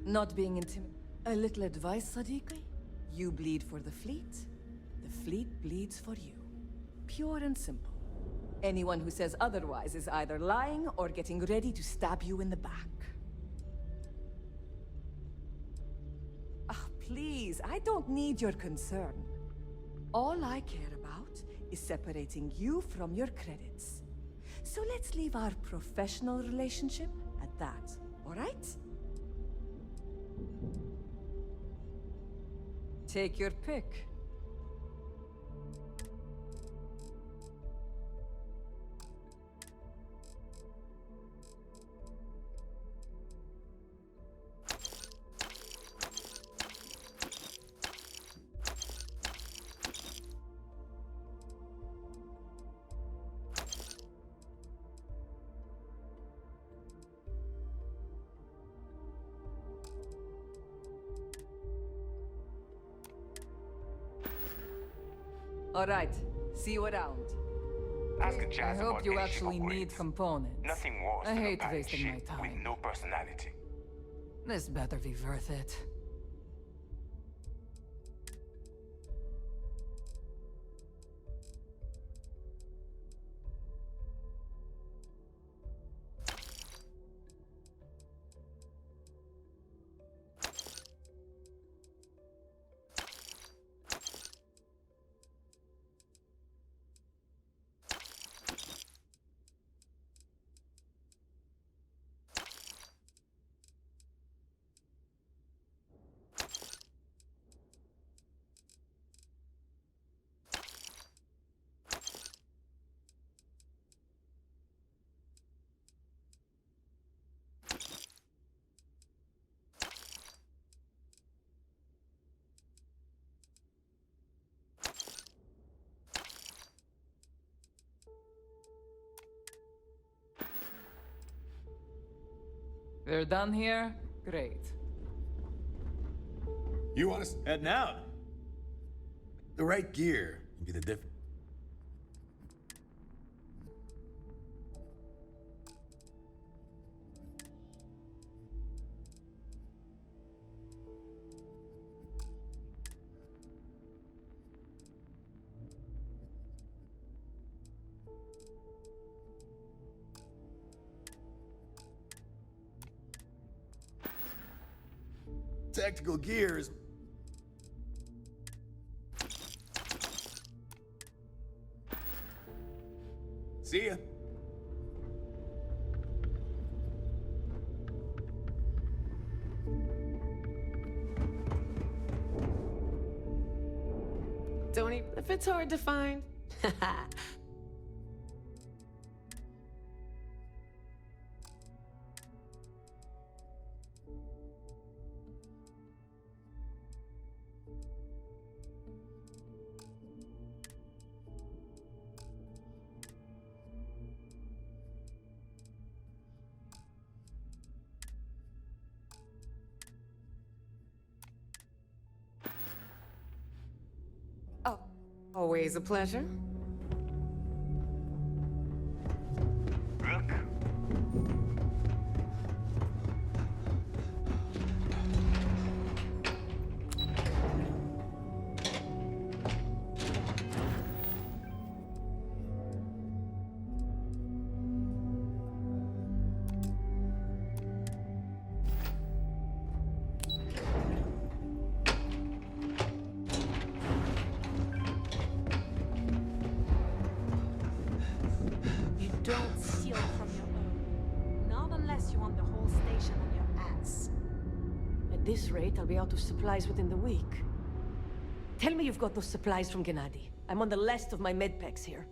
[SPEAKER 13] Not being intimidated. A little advice, Sadiqi? You bleed for the fleet bleeds for you. Pure and simple. Anyone who says otherwise is either lying or getting ready to stab you in the back. Ah, please, I don't need your concern. All I care about is separating you from your credits. So let's leave our professional relationship at that, all right? Take your pick. All right, see you around.
[SPEAKER 22] Ask a jazz
[SPEAKER 13] I hope
[SPEAKER 22] about
[SPEAKER 13] you
[SPEAKER 22] any
[SPEAKER 13] actually
[SPEAKER 22] ship
[SPEAKER 13] need
[SPEAKER 22] upgrades.
[SPEAKER 13] components.
[SPEAKER 22] Nothing worse
[SPEAKER 13] I
[SPEAKER 22] than a
[SPEAKER 13] hate
[SPEAKER 22] bad
[SPEAKER 13] wasting my
[SPEAKER 22] ship
[SPEAKER 13] time.
[SPEAKER 22] with no personality.
[SPEAKER 13] This better be worth it. We're done here? Great.
[SPEAKER 23] You want us heading out? The right gear would be the difference. Tactical gears. See ya.
[SPEAKER 24] Don't even if it's hard to find. Oh, always a pleasure.
[SPEAKER 22] Rook.
[SPEAKER 3] don't steal from your own. Not unless you want the whole station on your ass.
[SPEAKER 4] At this rate, I'll be out of supplies within the week. Tell me you've got those supplies from Gennady. I'm on the last of my medpacks here.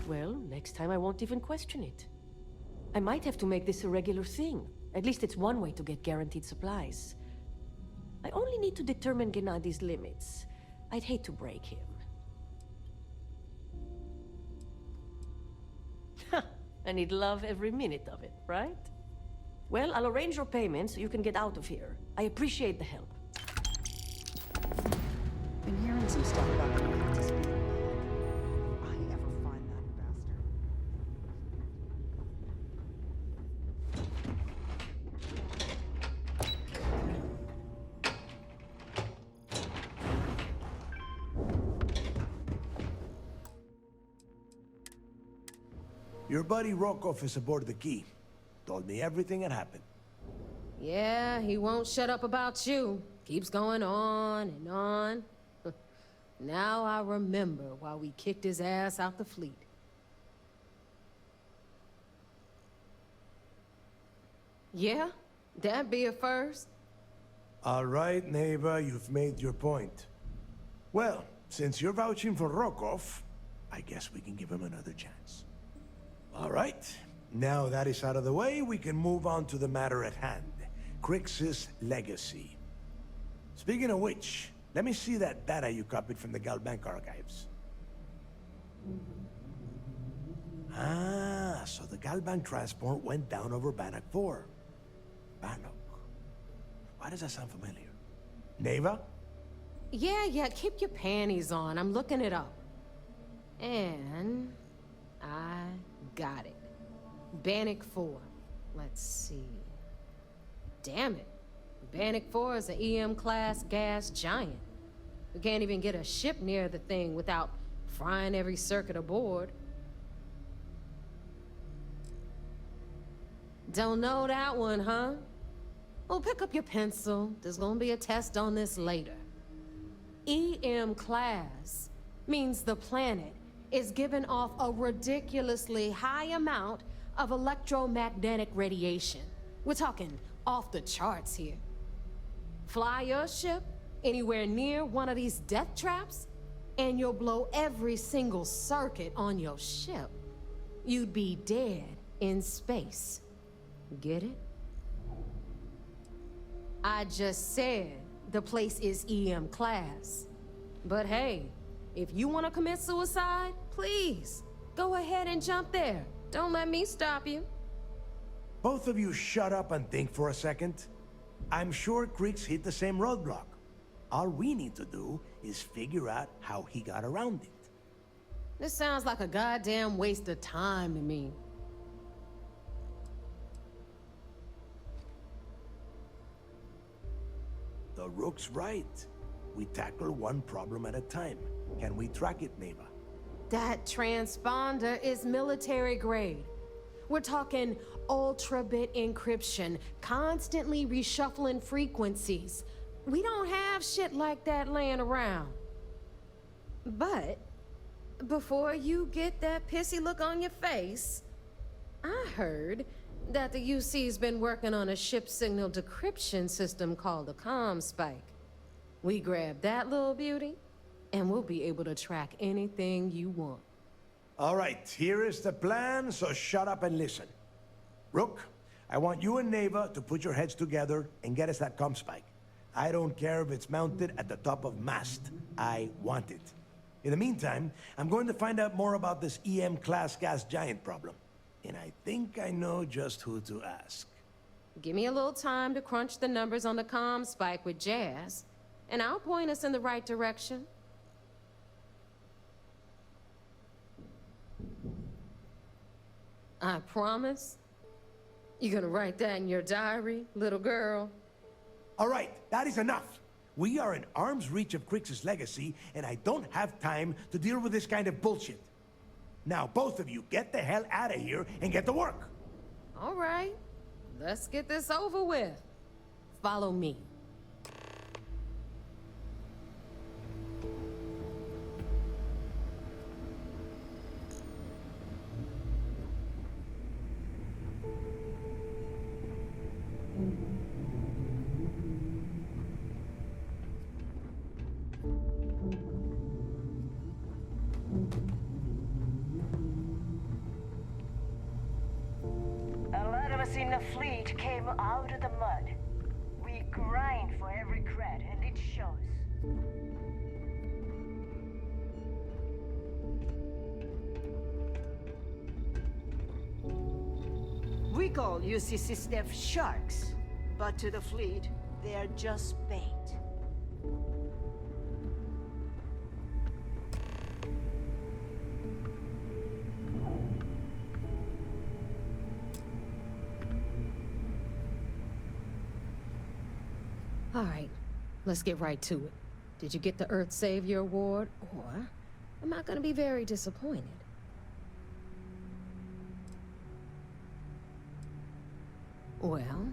[SPEAKER 4] Well, next time I won't even question it. I might have to make this a regular thing. At least it's one way to get guaranteed supplies. I only need to determine Gennady's limits. I'd hate to break him. And he'd love every minute of it, right? Well, I'll arrange your payment so you can get out of here. I appreciate the help.
[SPEAKER 7] Been hearing some stuff about the right to speak. If I ever find that bastard.
[SPEAKER 8] Your buddy Rokov is aboard the Key. Told me everything that happened.
[SPEAKER 24] Yeah, he won't shut up about you. Keeps going on and on. Now I remember why we kicked his ass out the fleet. Yeah, that'd be a first.
[SPEAKER 8] All right, neighbor, you've made your point. Well, since you're vouching for Rokov, I guess we can give him another chance. All right, now that is out of the way, we can move on to the matter at hand. Crix's legacy. Speaking of which, let me see that data you copied from the Galbank archives. Ah, so the Galbank transport went down over Bannock 4. Bannock. Why does that sound familiar? Neva?
[SPEAKER 24] Yeah, keep your panties on. I'm looking it up. And I got it. Bannock 4. Let's see. Damn it. Bannock 4 is an EM-class gas giant. We can't even get a ship near the thing without frying every circuit aboard. Don't know that one, huh? Well, pick up your pencil. There's gonna be a test on this later. EM-class means the planet is giving off a ridiculously high amount of electromagnetic radiation. We're talking off the charts here. Fly your ship anywhere near one of these death traps, and you'll blow every single circuit on your ship. You'd be dead in space. Get it? I just said the place is EM class. But hey, if you want to commit suicide, please, go ahead and jump there. Don't let me stop you.
[SPEAKER 8] Both of you shut up and think for a second. I'm sure Crix hit the same roadblock. All we need to do is figure out how he got around it.
[SPEAKER 24] This sounds like a goddamn waste of time to me.
[SPEAKER 8] The Rook's right. We tackle one problem at a time. Can we track it, Neva?
[SPEAKER 24] That transponder is military grade. We're talking ultra-bit encryption, constantly reshuffling frequencies. We don't have shit like that laying around. But before you get that pissy look on your face, I heard that the UC's been working on a ship signal decryption system called the ComSpike. We grab that little beauty, and we'll be able to track anything you want.
[SPEAKER 8] All right, here is the plan, so shut up and listen. Rook, I want you and Neva to put your heads together and get us that ComSpike. I don't care if it's mounted at the top of mast. I want it. In the meantime, I'm going to find out more about this EM-class gas giant problem. And I think I know just who to ask.
[SPEAKER 24] Give me a little time to crunch the numbers on the ComSpike with Jazz, and I'll point us in the right direction. I promise. You gonna write that in your diary, little girl?
[SPEAKER 8] All right, that is enough. We are in arm's reach of Crix's legacy, and I don't have time to deal with this kind of bullshit. Now, both of you, get the hell out of here and get to work.
[SPEAKER 24] All right, let's get this over with. Follow me.
[SPEAKER 11] out of the mud. We grind for every cred, and it shows. We call UCC staff sharks, but to the fleet, they are just bait.
[SPEAKER 24] All right, let's get right to it. Did you get the Earth Savior Award, or am I gonna be very disappointed? Well,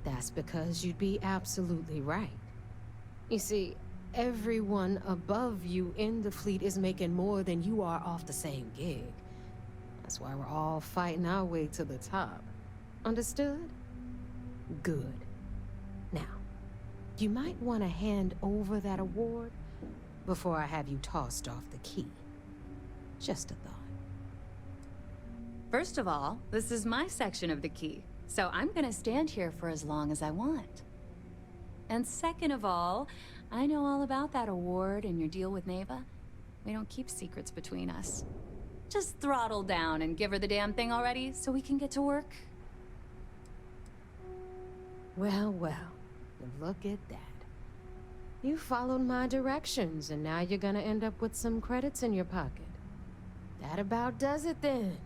[SPEAKER 24] that's because you'd be absolutely right. You see, everyone above you in the fleet is making more than you are off the same gig. That's why we're all fighting our way to the top. Understood? Good. Now, you might want to hand over that award before I have you tossed off the key. Just a thought.
[SPEAKER 12] First of all, this is my section of the key, so I'm gonna stand here for as long as I want. And second of all, I know all about that award and your deal with Neva. We don't keep secrets between us. Just throttle down and give her the damn thing already so we can get to work.
[SPEAKER 24] Well, well. Look at that. You followed my directions, and now you're gonna end up with some credits in your pocket. That about does it then.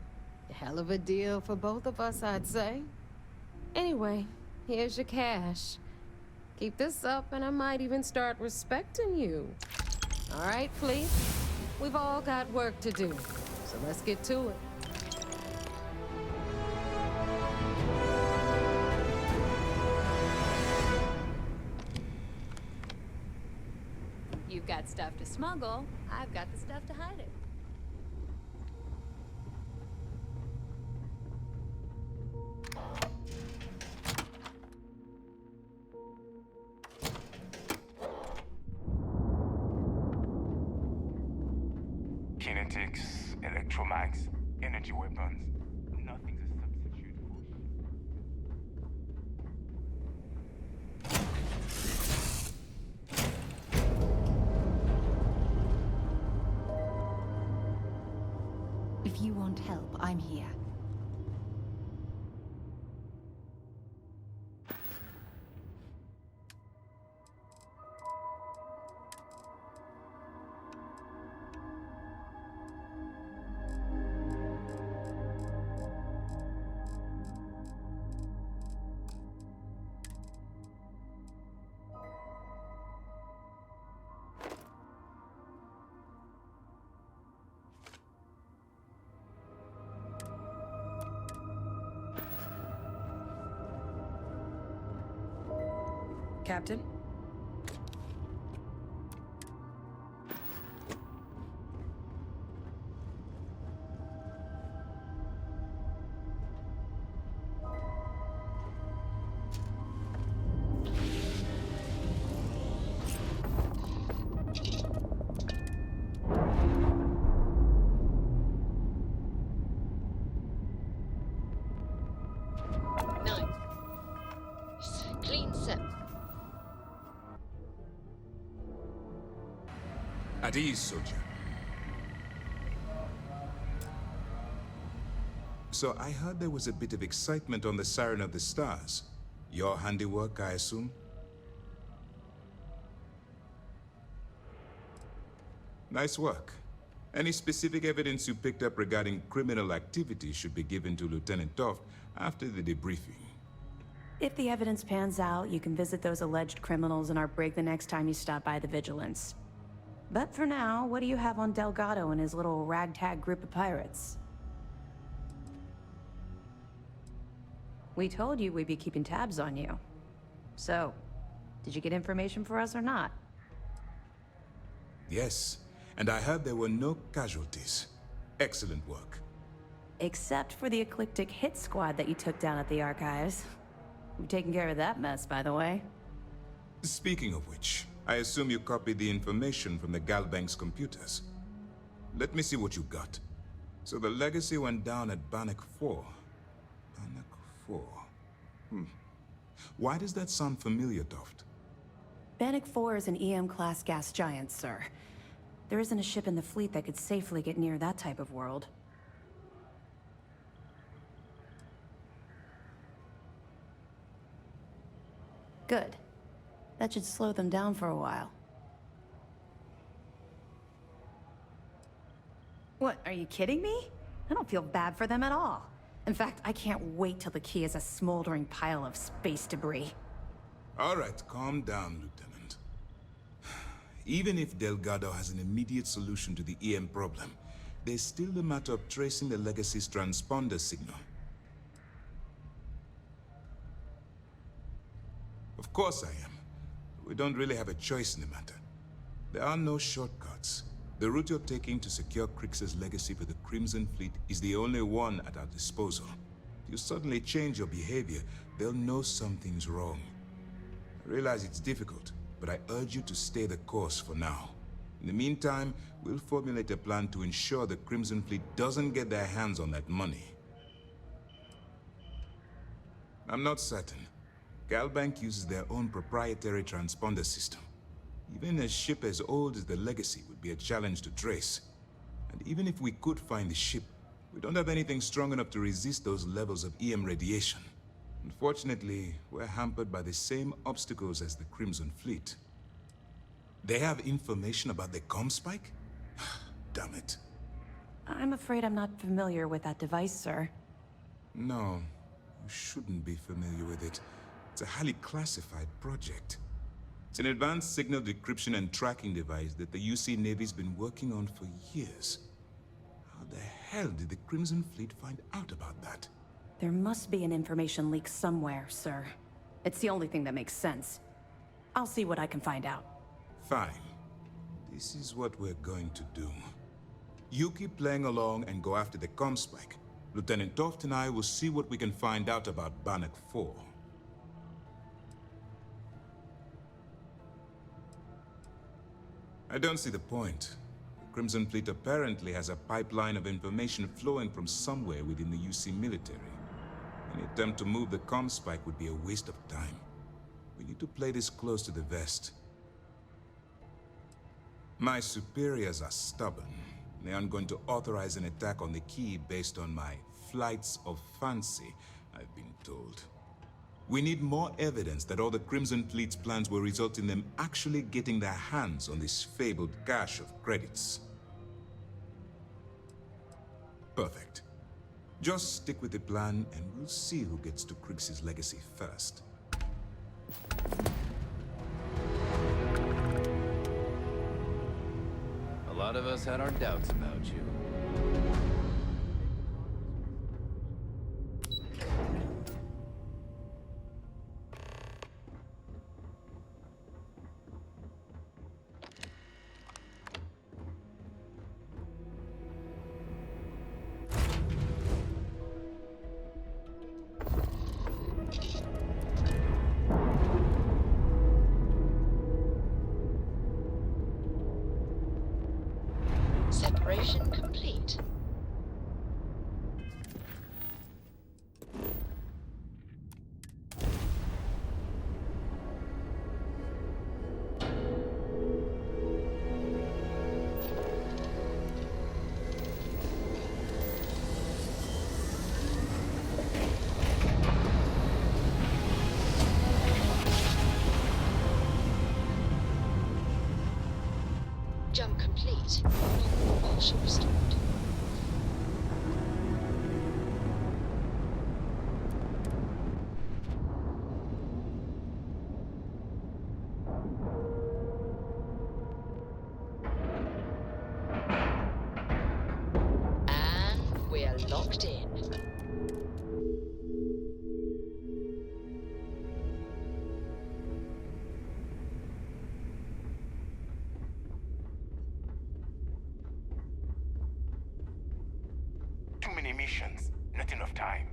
[SPEAKER 24] A hell of a deal for both of us, I'd say. Anyway, here's your cash. Keep this up, and I might even start respecting you. All right, Fleet? We've all got work to do, so let's get to it.
[SPEAKER 12] You've got stuff to smuggle, I've got the stuff to hide it.
[SPEAKER 22] Kinetics, electromags, energy weapons. Nothing's a substitute for.
[SPEAKER 14] If you want help, I'm here.
[SPEAKER 13] Captain?
[SPEAKER 15] Clean set.
[SPEAKER 25] At ease, soldier. So I heard there was a bit of excitement on the Siren of the Stars. Your handiwork, I assume? Nice work. Any specific evidence you picked up regarding criminal activity should be given to Lieutenant Toft after the debriefing.
[SPEAKER 26] If the evidence pans out, you can visit those alleged criminals in our brig the next time you stop by the Vigilance. But for now, what do you have on Delgado and his little ragtag group of pirates? We told you we'd be keeping tabs on you. So, did you get information for us or not?
[SPEAKER 25] Yes, and I heard there were no casualties. Excellent work.
[SPEAKER 26] Except for the eclectic hit squad that you took down at the archives. We've taken care of that mess, by the way.
[SPEAKER 25] Speaking of which, I assume you copied the information from the Galbank's computers. Let me see what you got. So the legacy went down at Bannock 4. Bannock 4. Why does that sound familiar, Toft?
[SPEAKER 26] Bannock 4 is an EM-class gas giant, sir. There isn't a ship in the fleet that could safely get near that type of world. Good. That should slow them down for a while. What, are you kidding me? I don't feel bad for them at all. In fact, I can't wait till the key is a smoldering pile of space debris.
[SPEAKER 25] All right, calm down, Lieutenant. Even if Delgado has an immediate solution to the EM problem, there's still the matter of tracing the Legacy's transponder signal. Of course I am. We don't really have a choice in the matter. There are no shortcuts. The route you're taking to secure Crix's legacy for the Crimson Fleet is the only one at our disposal. If you suddenly change your behavior, they'll know something's wrong. I realize it's difficult, but I urge you to stay the course for now. In the meantime, we'll formulate a plan to ensure the Crimson Fleet doesn't get their hands on that money. I'm not certain. Galbank uses their own proprietary transponder system. Even a ship as old as the Legacy would be a challenge to trace. And even if we could find the ship, we don't have anything strong enough to resist those levels of EM radiation. Unfortunately, we're hampered by the same obstacles as the Crimson Fleet. They have information about the Comspike? Damn it.
[SPEAKER 26] I'm afraid I'm not familiar with that device, sir.
[SPEAKER 25] No, you shouldn't be familiar with it. It's a highly classified project. It's an advanced signal decryption and tracking device that the UC Navy's been working on for years. How the hell did the Crimson Fleet find out about that?
[SPEAKER 26] There must be an information leak somewhere, sir. It's the only thing that makes sense. I'll see what I can find out.
[SPEAKER 25] Fine. This is what we're going to do. You keep playing along and go after the Comspike. Lieutenant Toft and I will see what we can find out about Bannock 4. I don't see the point. The Crimson Fleet apparently has a pipeline of information flowing from somewhere within the UC military. Any attempt to move the Comspike would be a waste of time. We need to play this close to the vest. My superiors are stubborn. They aren't going to authorize an attack on the key based on my flights of fancy, I've been told. We need more evidence that all the Crimson Fleet's plans will result in them actually getting their hands on this fabled cache of credits. Perfect. Just stick with the plan and we'll see who gets to Crix's legacy first.
[SPEAKER 2] A lot of us had our doubts about you.
[SPEAKER 17] Separation complete. Jump complete. Partial restored. And we're locked in.
[SPEAKER 22] Too many missions, not enough time.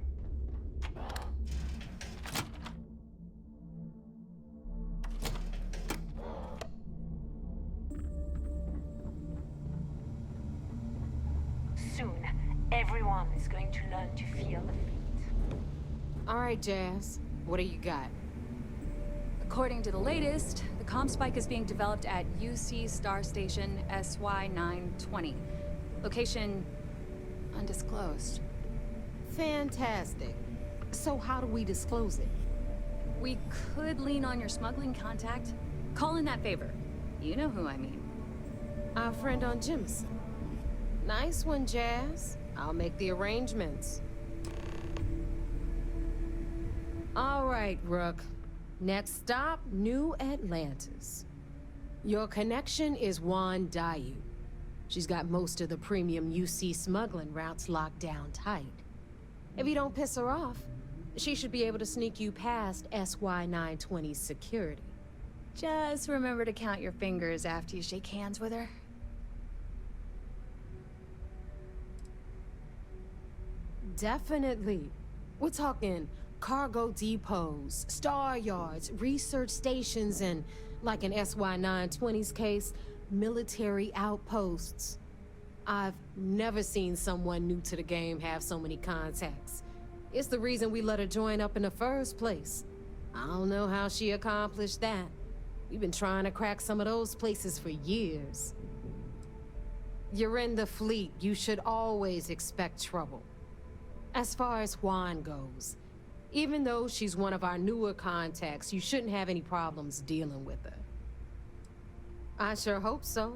[SPEAKER 3] Soon, everyone is going to learn to feel the feet.
[SPEAKER 24] All right, Jazz. What do you got?
[SPEAKER 12] According to the latest, the comm spike is being developed at UC Star Station SY-920. Location undisclosed.
[SPEAKER 24] Fantastic. So how do we disclose it?
[SPEAKER 12] We could lean on your smuggling contact. Call in that favor. You know who I mean.
[SPEAKER 24] Our friend on Jimson. Nice one, Jazz. I'll make the arrangements. All right, Rook. Next stop, New Atlantis. Your connection is Juan Dayu. She's got most of the premium UC smuggling routes locked down tight. If you don't piss her off, she should be able to sneak you past SY-920's security.
[SPEAKER 12] Just remember to count your fingers after you shake hands with her.
[SPEAKER 24] Definitely. We're talking cargo depots, star yards, research stations, and, like in SY-920's case, military outposts. I've never seen someone new to the game have so many contacts. It's the reason we let her join up in the first place. I don't know how she accomplished that. We've been trying to crack some of those places for years. You're in the fleet. You should always expect trouble. As far as Juan goes, even though she's one of our newer contacts, you shouldn't have any problems dealing with her. I sure hope so,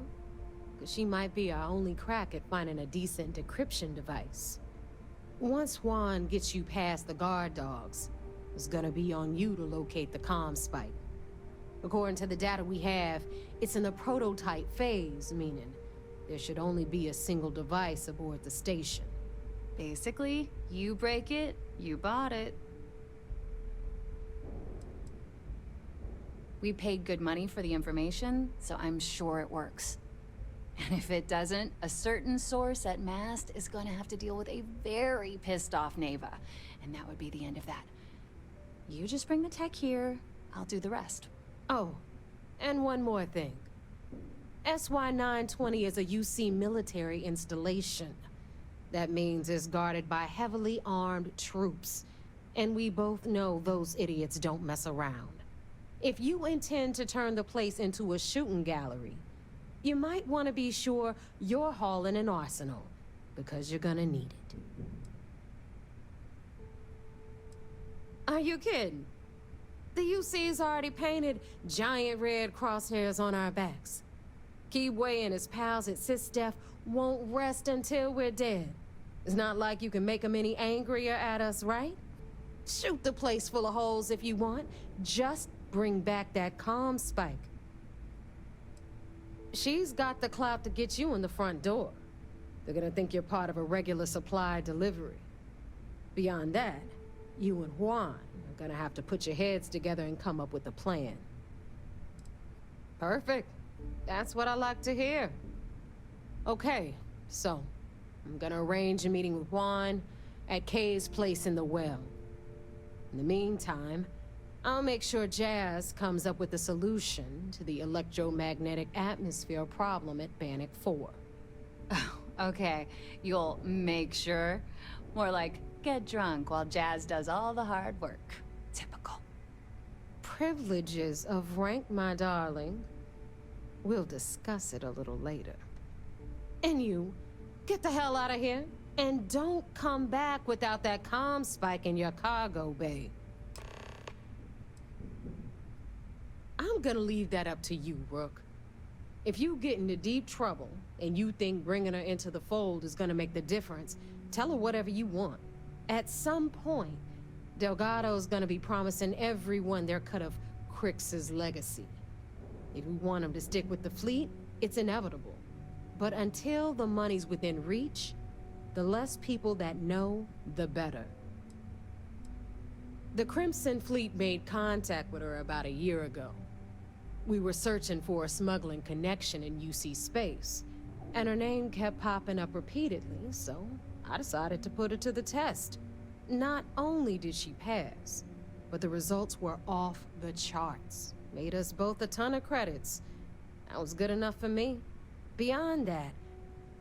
[SPEAKER 24] because she might be our only crack at finding a decent decryption device. Once Juan gets you past the guard dogs, it's gonna be on you to locate the comm spike. According to the data we have, it's in the prototype phase, meaning there should only be a single device aboard the station.
[SPEAKER 12] Basically, you break it, you bought it. We paid good money for the information, so I'm sure it works. And if it doesn't, a certain source at Mast is going to have to deal with a very pissed off Neva, and that would be the end of that. You just bring the tech here, I'll do the rest.
[SPEAKER 24] Oh, and one more thing. SY-920 is a UC military installation. That means it's guarded by heavily armed troops. And we both know those idiots don't mess around. If you intend to turn the place into a shooting gallery, you might want to be sure you're hauling an arsenal, because you're gonna need it. Are you kidding? The UC's already painted giant red crosshairs on our backs. Keyway and his pals at SysDef won't rest until we're dead. It's not like you can make them any angrier at us, right? Shoot the place full of holes if you want. Just bring back that comm spike. She's got the clout to get you in the front door. They're gonna think you're part of a regular supply delivery. Beyond that, you and Juan are gonna have to put your heads together and come up with a plan. Perfect. That's what I like to hear. Okay, so I'm gonna arrange a meeting with Juan at Kay's place in the well. In the meantime, I'll make sure Jazz comes up with a solution to the electromagnetic atmosphere problem at Bannock 4.
[SPEAKER 12] Oh, okay. You'll make sure? More like, get drunk while Jazz does all the hard work. Typical.
[SPEAKER 24] Privileges of rank, my darling. We'll discuss it a little later. And you, get the hell out of here. And don't come back without that comm spike in your cargo bay. I'm gonna leave that up to you, Rook. If you get into deep trouble, and you think bringing her into the fold is gonna make the difference, tell her whatever you want. At some point, Delgado's gonna be promising everyone their cut of Crix's legacy. If we want him to stick with the fleet, it's inevitable. But until the money's within reach, the less people that know, the better. The Crimson Fleet made contact with her about a year ago. We were searching for a smuggling connection in UC space, and her name kept popping up repeatedly, so I decided to put her to the test. Not only did she pass, but the results were off the charts. Made us both a ton of credits. That was good enough for me. Beyond that,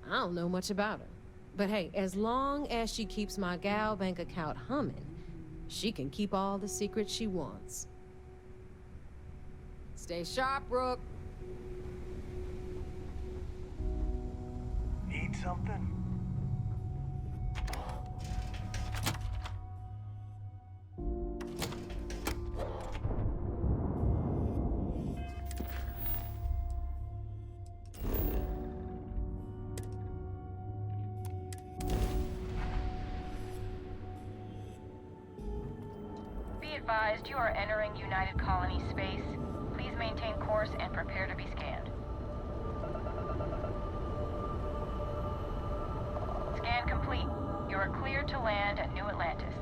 [SPEAKER 24] I don't know much about her. But hey, as long as she keeps my gal bank account humming, she can keep all the secrets she wants. Stay sharp, Rook.
[SPEAKER 22] Need something?
[SPEAKER 10] Be advised, you are entering United Colony space. Please maintain course and prepare to be scanned. Scan complete. You are cleared to land at New Atlantis.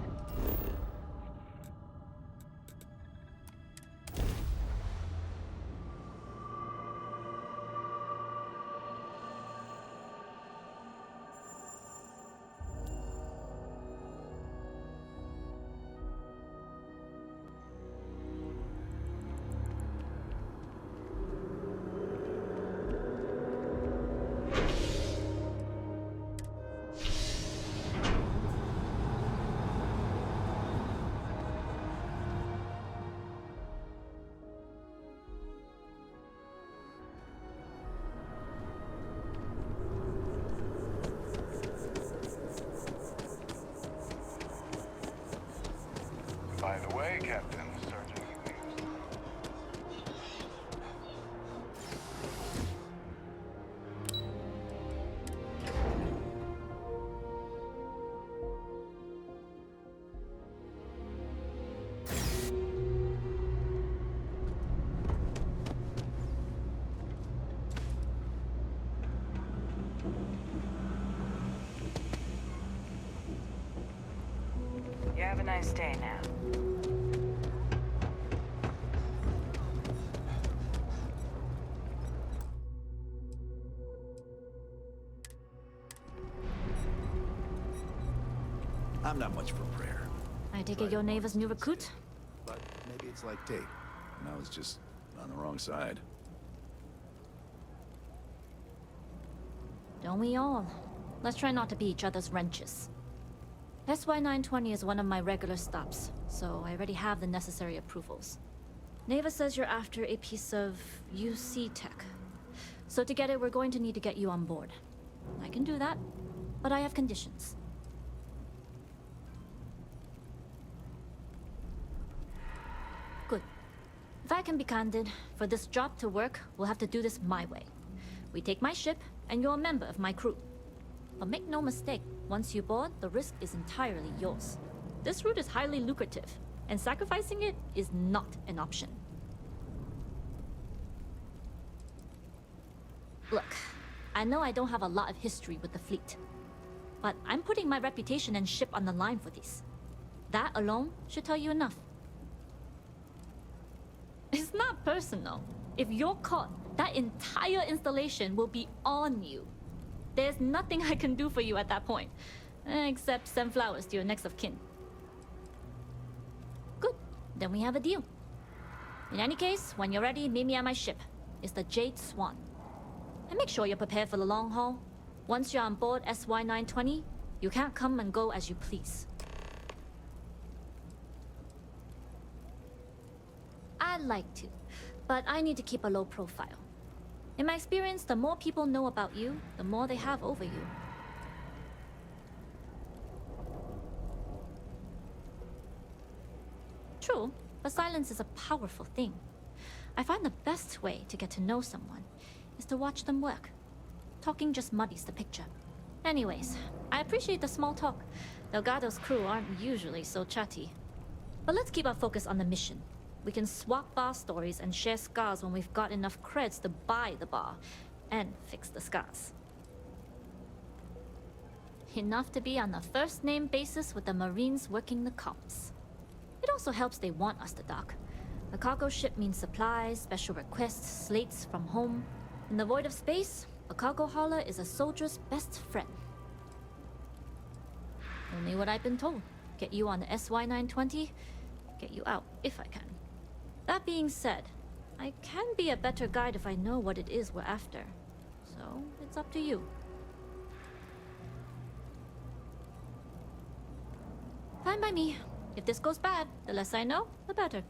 [SPEAKER 22] By the way, Captain, Sergeant
[SPEAKER 10] You have a nice day now.
[SPEAKER 5] I'm not much for prayer.
[SPEAKER 6] I take it your neighbor's new recruit?
[SPEAKER 5] But maybe it's like Tate, and I was just on the wrong side.
[SPEAKER 6] Don't we all? Let's try not to be each other's wrenches. SY-920 is one of my regular stops, so I already have the necessary approvals. Neva says you're after a piece of UC tech. So to get it, we're going to need to get you on board. I can do that, but I have conditions. Good. If I can be candid, for this job to work, we'll have to do this my way. We take my ship, and you're a member of my crew. But make no mistake, once you board, the risk is entirely yours. This route is highly lucrative, and sacrificing it is not an option. Look, I know I don't have a lot of history with the fleet, but I'm putting my reputation and ship on the line for this. That alone should tell you enough. It's not personal. If you're caught, that entire installation will be on you. There's nothing I can do for you at that point, except send flowers to your next of kin. Good, then we have a deal. In any case, when you're ready, meet me at my ship. It's the Jade Swan. And make sure you're prepared for the long haul. Once you're on board SY-920, you can't come and go as you please. I'd like to, but I need to keep a low profile. In my experience, the more people know about you, the more they have over you. True, but silence is a powerful thing. I find the best way to get to know someone is to watch them work. Talking just muddies the picture. Anyways, I appreciate the small talk. Delgado's crew aren't usually so chatty. But let's keep our focus on the mission. We can swap bar stories and share scars when we've got enough creds to buy the bar and fix the scars. Enough to be on a first-name basis with the Marines working the comms. It also helps they want us to dock. A cargo ship means supplies, special requests, slates from home. In the void of space, a cargo hauler is a soldier's best friend. Only what I've been told. Get you on the SY-920, get you out if I can. That being said, I can be a better guide if I know what it is we're after. So, it's up to you. Fine by me. If this goes bad, the less I know, the better.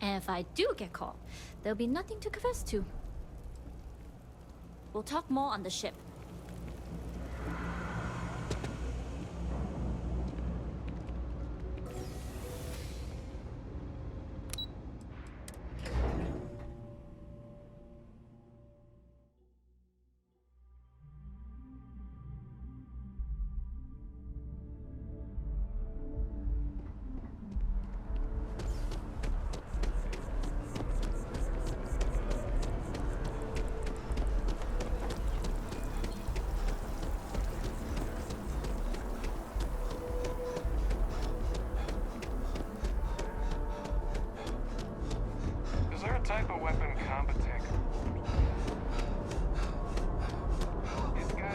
[SPEAKER 6] And if I do get caught, there'll be nothing to confess to. We'll talk more on the ship.
[SPEAKER 22] Is there a type of weapon combat tech? It's got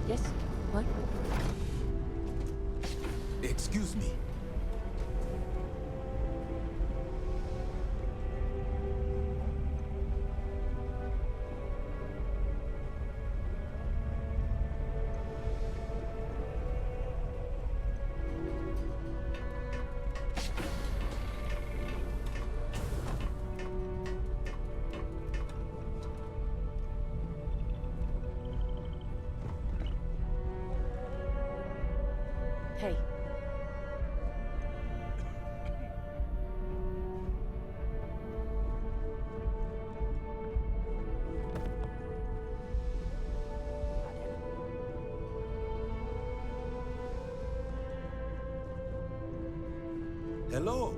[SPEAKER 4] Yes? What?
[SPEAKER 5] Excuse me.
[SPEAKER 4] Hey.
[SPEAKER 8] Hello.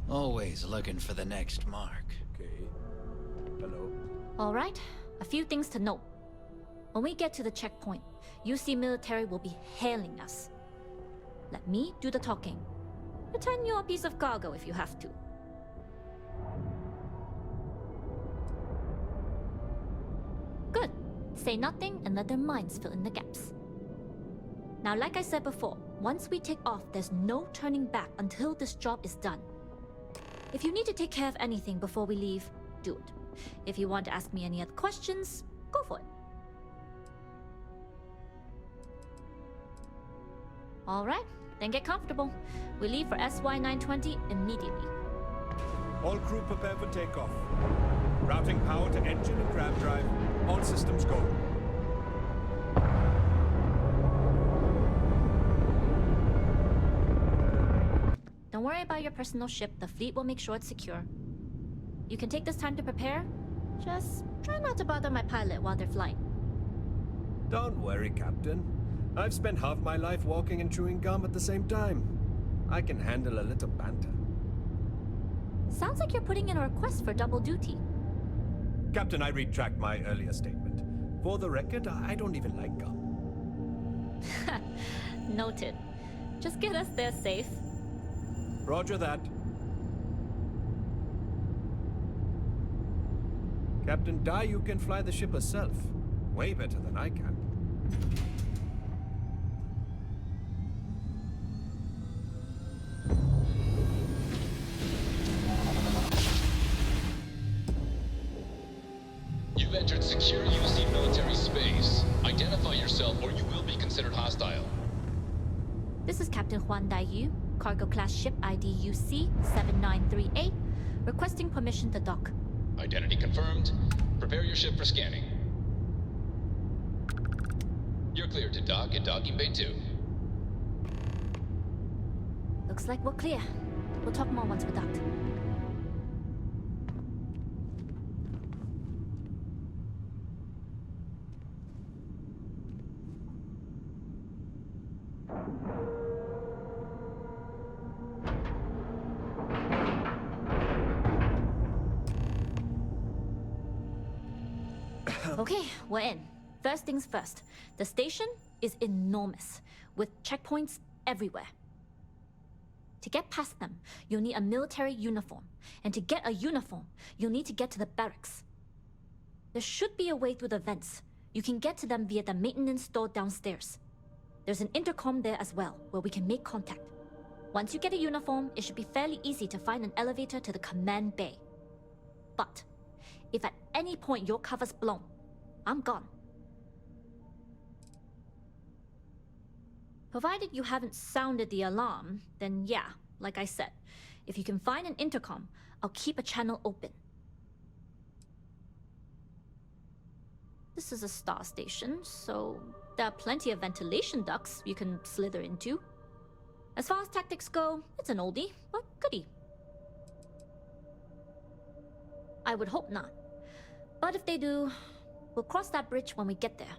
[SPEAKER 2] Always looking for the next mark.
[SPEAKER 8] Okay. Hello.
[SPEAKER 6] Alright, a few things to note. When we get to the checkpoint, UC military will be hailing us. Let me do the talking. Pretend you're a piece of cargo if you have to. Good. Say nothing and let their minds fill in the gaps. Now, like I said before, once we take off, there's no turning back until this job is done. If you need to take care of anything before we leave, do it. If you want to ask me any other questions, go for it. Alright, then get comfortable. We leave for SY-920 immediately.
[SPEAKER 1] All crew prepare for takeoff. Routing power to engine and grab drive. All systems go.
[SPEAKER 6] Don't worry about your personal ship. The fleet will make sure it's secure. You can take this time to prepare. Just try not to bother my pilot while they're flying.
[SPEAKER 1] Don't worry, Captain. I've spent half my life walking and chewing gum at the same time. I can handle a little banter.
[SPEAKER 6] Sounds like you're putting in a request for double duty.
[SPEAKER 1] Captain, I retract my earlier statement. For the record, I don't even like gum.
[SPEAKER 6] Noted. Just get us there safe.
[SPEAKER 1] Roger that. Captain Dayu can fly the ship herself. Way better than I can.
[SPEAKER 9] You've entered secure UC military space. Identify yourself or you will be considered hostile.
[SPEAKER 6] This is Captain Huan Daiyu, cargo class ship ID UC-7938, requesting permission to dock.
[SPEAKER 9] Identity confirmed. Prepare your ship for scanning. You're cleared to dock at Docking Bay 2.
[SPEAKER 6] Looks like we're clear. We'll talk more once we're docked. Okay, we're in. First things first. The station is enormous, with checkpoints everywhere. To get past them, you'll need a military uniform. And to get a uniform, you'll need to get to the barracks. There should be a way through the vents. You can get to them via the maintenance store downstairs. There's an intercom there as well, where we can make contact. Once you get a uniform, it should be fairly easy to find an elevator to the command bay. But if at any point your cover's blown, I'm gone. Provided you haven't sounded the alarm, then yeah, like I said, if you can find an intercom, I'll keep a channel open. This is a star station, so there are plenty of ventilation ducts you can slither into. As far as tactics go, it's an oldie, but goodie. I would hope not. But if they do, we'll cross that bridge when we get there.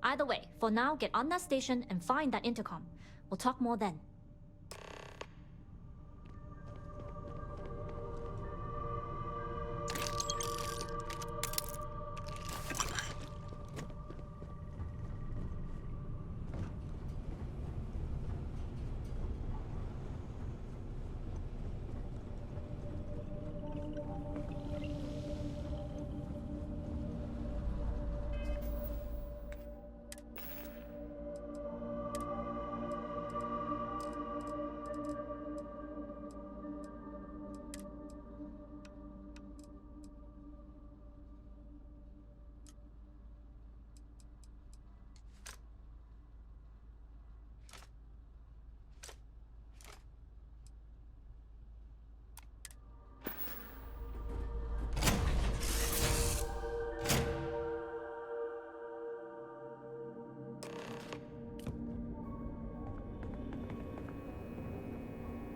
[SPEAKER 6] Either way, for now, get on that station and find that intercom. We'll talk more then.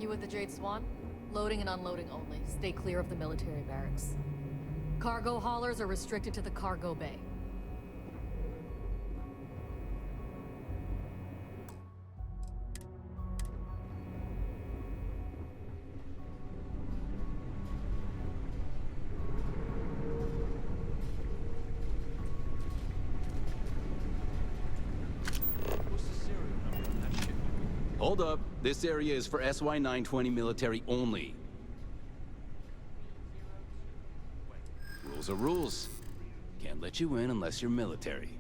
[SPEAKER 15] You with the Jade Swan? Loading and unloading only. Stay clear of the military barracks. Cargo haulers are restricted to the cargo bay.
[SPEAKER 16] Hold up. This area is for SY-920 military only. Rules are rules. Can't let you in unless you're military.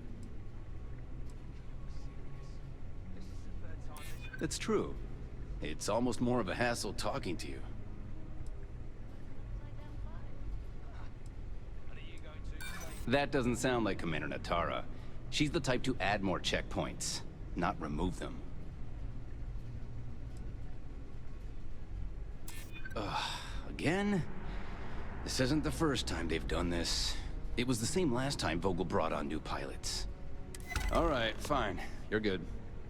[SPEAKER 16] It's true. It's almost more of a hassle talking to you. That doesn't sound like Commander Natara. She's the type to add more checkpoints, not remove them. Again? This isn't the first time they've done this. It was the same last time Vogel brought on new pilots. All right, fine. You're good.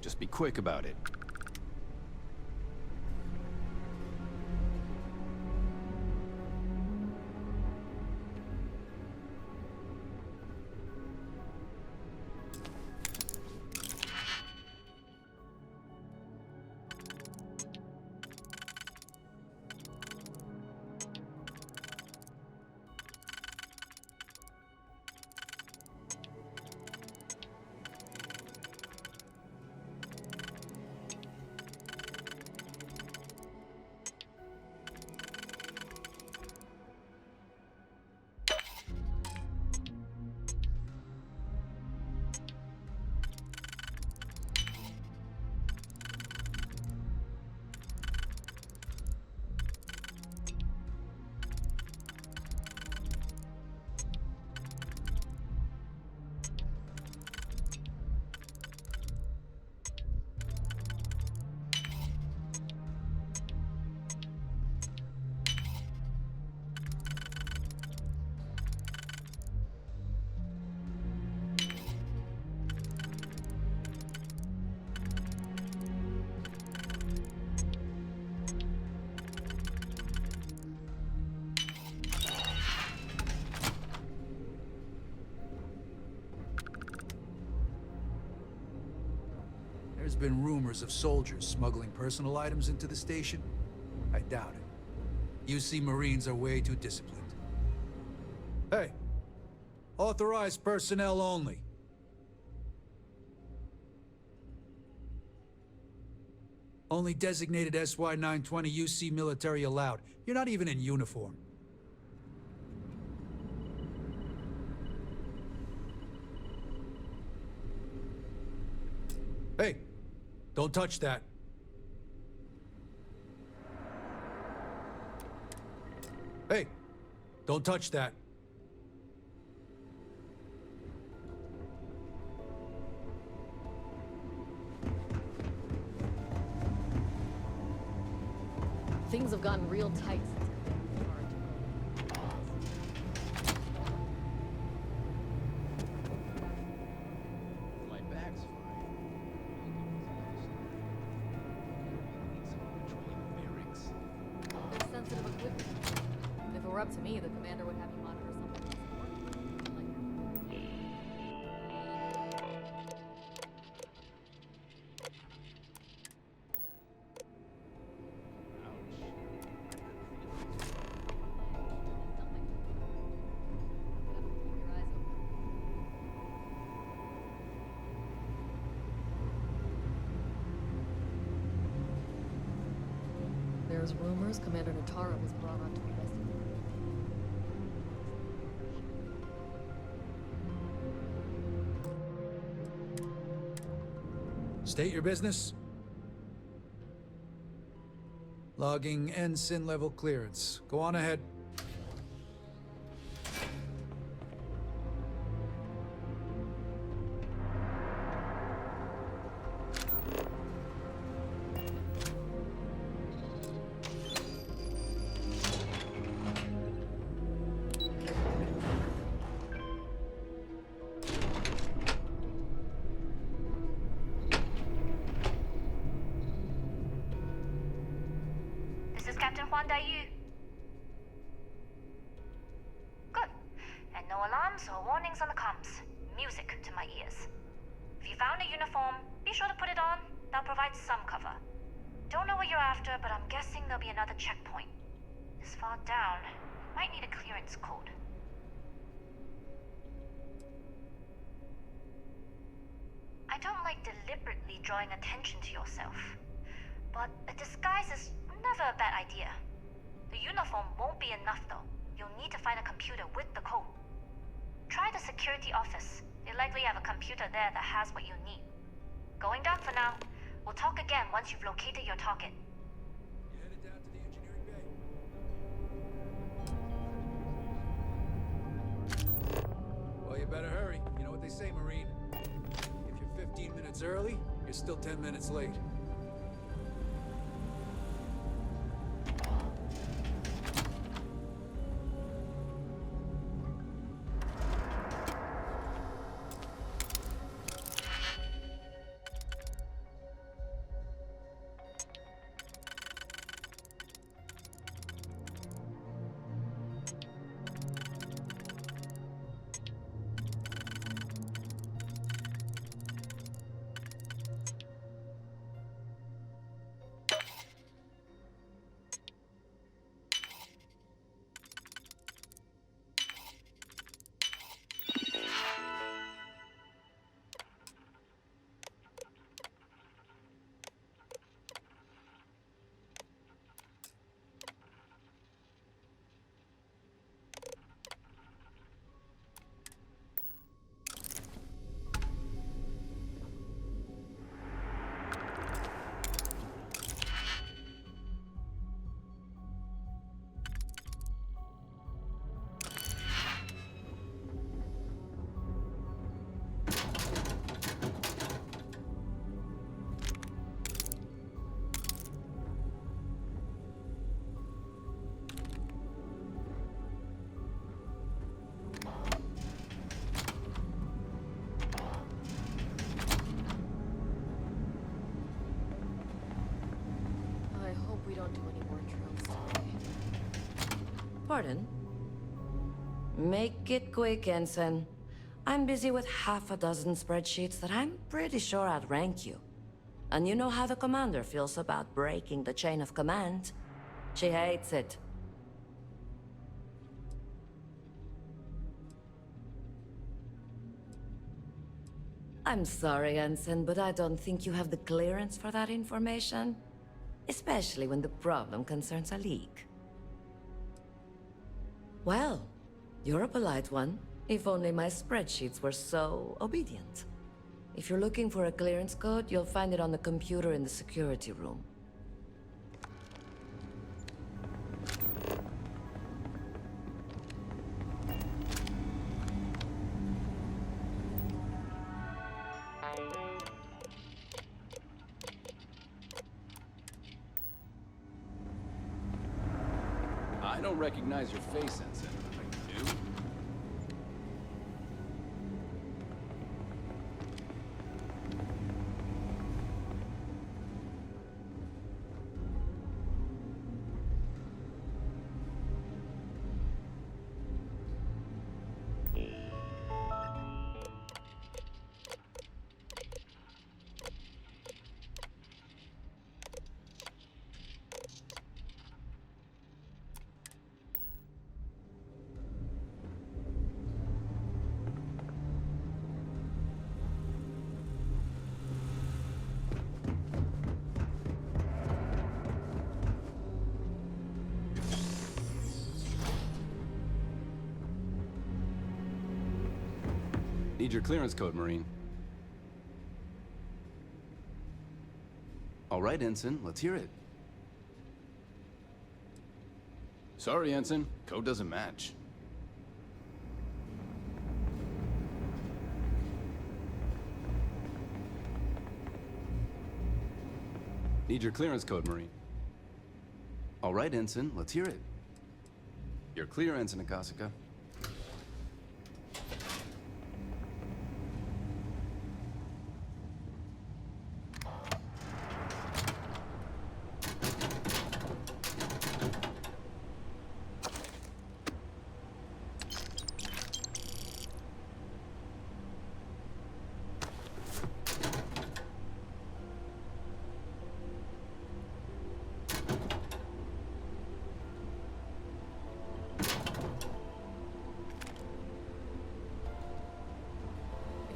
[SPEAKER 16] Just be quick about it.
[SPEAKER 7] There's been rumors of soldiers smuggling personal items into the station. I doubt it. UC Marines are way too disciplined. Hey, authorized personnel only. Only designated SY-920 UC military allowed. You're not even in uniform. Hey, don't touch that. Hey, don't touch that.
[SPEAKER 15] Things have gotten real tight since
[SPEAKER 16] My bag's fine.
[SPEAKER 15] They're sensitive equipment. If it were up to me, the commander would have you monitor something else important. There's rumors Commander Natara was brought on to investigate.
[SPEAKER 7] State your business. Logging ensign level clearance. Go on ahead.
[SPEAKER 6] This is Captain Huan Daiyu. Good. And no alarms or warnings on the comms. Music to my ears. If you found a uniform, be sure to put it on. That'll provide some cover. Don't know what you're after, but I'm guessing there'll be another checkpoint. This far down, might need a clearance code. I don't like deliberately drawing attention to yourself, but a disguise is never a bad idea. The uniform won't be enough though. You'll need to find a computer with the code. Try the security office. They likely have a computer there that has what you need. Going down for now. We'll talk again once you've located your target.
[SPEAKER 7] You headed down to the engineering bay. Well, you better hurry. You know what they say, Marine. If you're 15 minutes early, you're still 10 minutes late.
[SPEAKER 15] We don't do any more drills today.
[SPEAKER 18] Pardon? Make it quick, Ensign. I'm busy with half a dozen spreadsheets that I'm pretty sure outrank you. And you know how the commander feels about breaking the chain of command. She hates it. I'm sorry, Ensign, but I don't think you have the clearance for that information. Especially when the problem concerns a leak. Well, you're a polite one. If only my spreadsheets were so obedient. If you're looking for a clearance code, you'll find it on the computer in the security room.
[SPEAKER 16] I don't recognize your face, Ensign. I do? Need your clearance code, Marine. All right, Ensign, let's hear it. Sorry, Ensign. Code doesn't match. Need your clearance code, Marine. All right, Ensign, let's hear it. You're clear, Ensign Akasaka.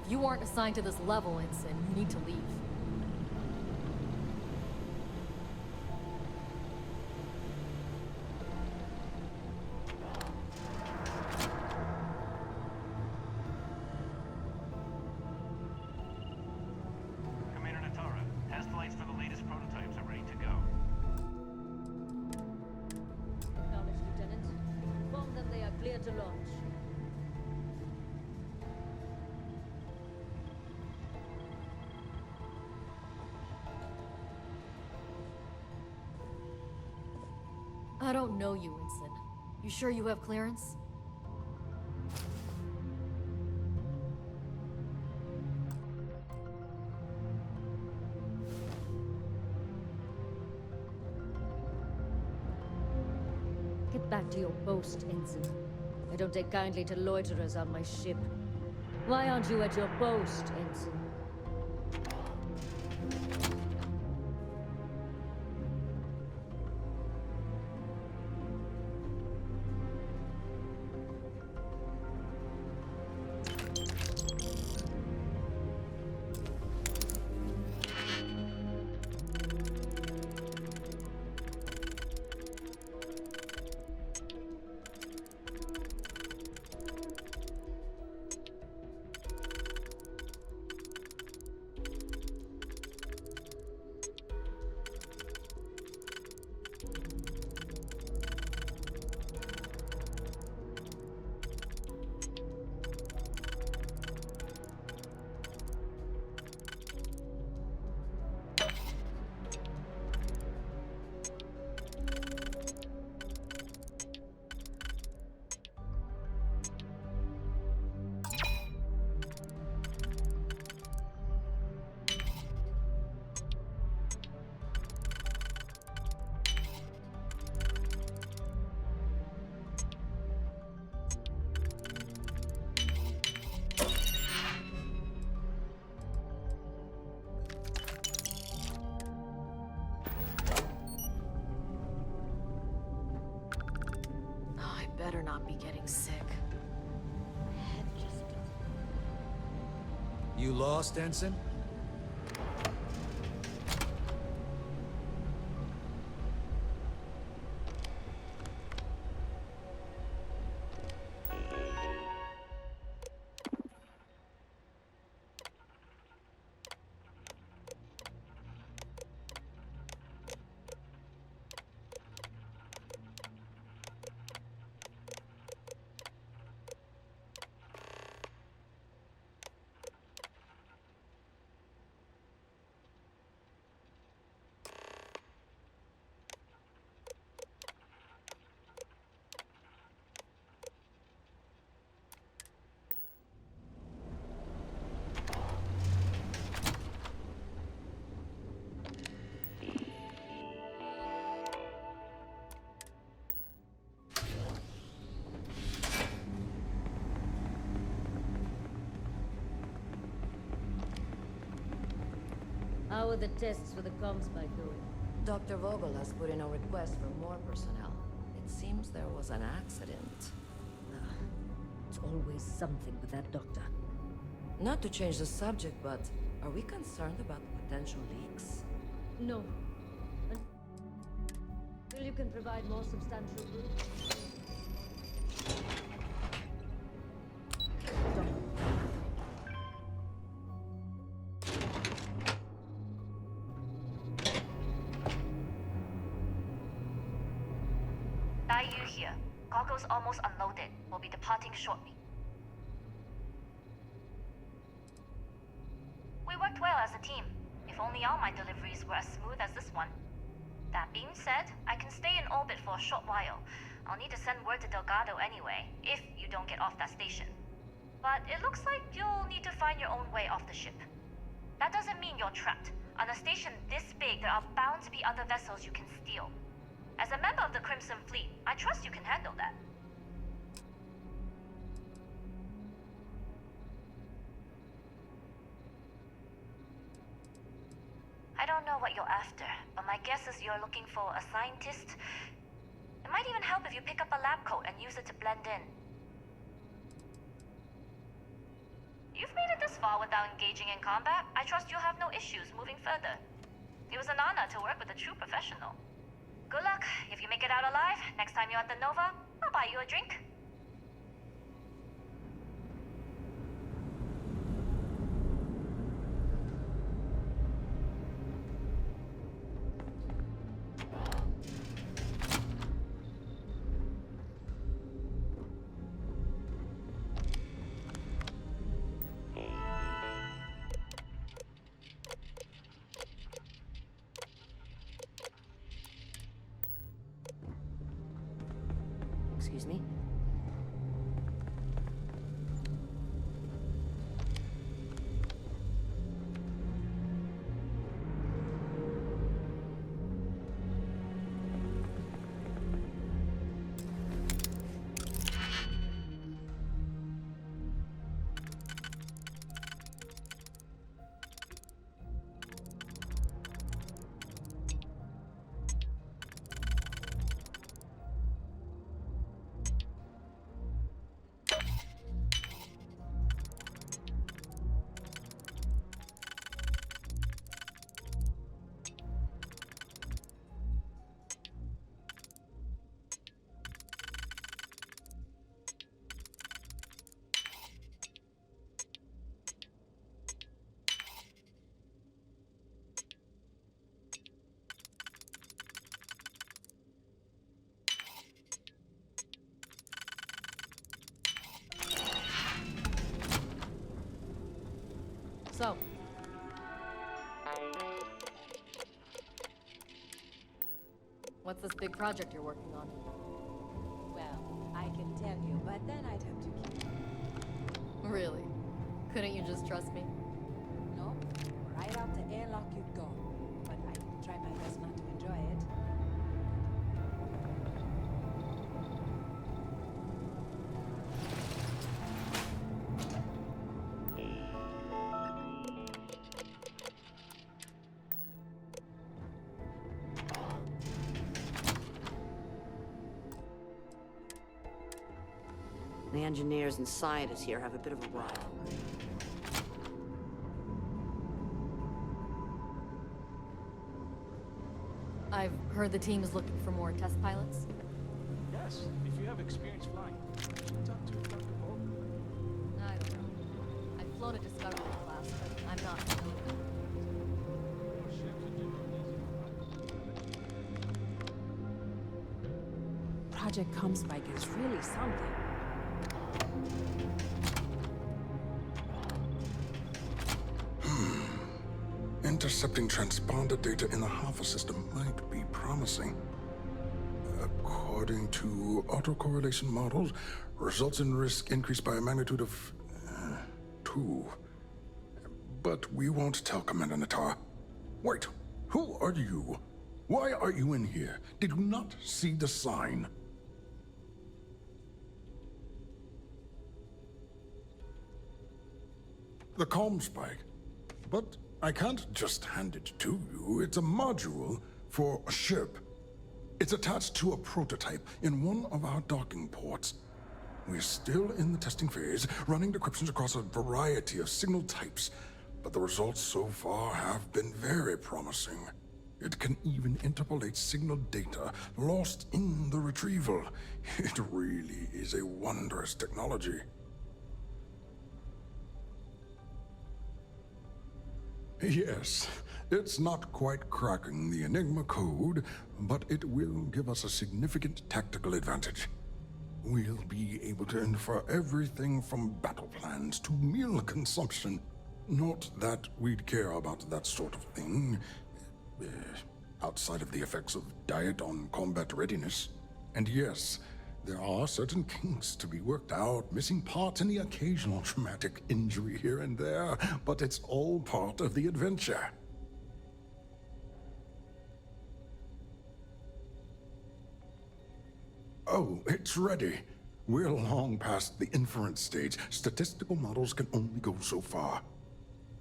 [SPEAKER 15] If you aren't assigned to this level, Ensign, you need to leave.
[SPEAKER 22] Commander Natara, test flights for the latest prototypes are ready to go.
[SPEAKER 11] Acknowledged, Lieutenant. Inform them they are clear to launch.
[SPEAKER 15] I don't know you, Ensign. You sure you have clearance?
[SPEAKER 11] Get back to your post, Ensign. I don't take kindly to loiterers on my ship. Why aren't you at your post, Ensign?
[SPEAKER 24] not be getting sick.
[SPEAKER 7] You lost, Ensign?
[SPEAKER 11] How are the tests for the comms spike going?
[SPEAKER 18] Dr. Vogel has put in a request for more personnel. It seems there was an accident.
[SPEAKER 11] It's always something with that doctor.
[SPEAKER 18] Not to change the subject, but are we concerned about potential leaks?
[SPEAKER 11] No. Until you can provide more substantial proof.
[SPEAKER 13] Dayu here. Cargo's almost unloaded. We'll be departing shortly. We worked well as a team. If only all my deliveries were as smooth as this one. That being said, I can stay in orbit for a short while. I'll need to send word to Delgado anyway, if you don't get off that station. But it looks like you'll need to find your own way off the ship. That doesn't mean you're trapped. On a station this big, there are bound to be other vessels you can steal. As a member of the Crimson Fleet, I trust you can handle that. I don't know what you're after, but my guess is you're looking for a scientist. It might even help if you pick up a lab coat and use it to blend in. You've made it this far without engaging in combat. I trust you'll have no issues moving further. It was an honor to work with a true professional. Good luck. If you make it out alive, next time you're at the Nova, I'll buy you a drink.
[SPEAKER 18] Excuse me?
[SPEAKER 15] So, what's this big project you're working on?
[SPEAKER 3] Well, I can tell you, but then I'd have to kill you.
[SPEAKER 15] Really? Couldn't you just trust me?
[SPEAKER 3] No, right out the airlock you'd go. But I try my best not to enjoy it.
[SPEAKER 14] The engineers and scientists here have a bit of a rival.
[SPEAKER 15] I've heard the team is looking for more test pilots.
[SPEAKER 19] Yes, if you have experience flying. Talk to Dr. Paul.
[SPEAKER 15] I don't know. I've flown a Discovery class, but I'm not.
[SPEAKER 3] Project Comspike is really something.
[SPEAKER 20] Intercepting transponder data in the Alpha system might be promising. According to autocorrelation models, results in risk increased by a magnitude of 2. But we won't tell Commander Natar. Wait, who are you? Why are you in here? Did you not see the sign? The comm spike. But I can't just hand it to you. It's a module for a ship. It's attached to a prototype in one of our docking ports. We're still in the testing phase, running decryptions across a variety of signal types, but the results so far have been very promising. It can even interpolate signal data lost in the retrieval. It really is a wondrous technology. Yes, it's not quite cracking the Enigma code, but it will give us a significant tactical advantage. We'll be able to infer everything from battle plans to meal consumption. Not that we'd care about that sort of thing, outside of the effects of diet on combat readiness. And yes, there are certain kinks to be worked out, missing parts and the occasional traumatic injury here and there, but it's all part of the adventure. Oh, it's ready. We're long past the inference stage. Statistical models can only go so far.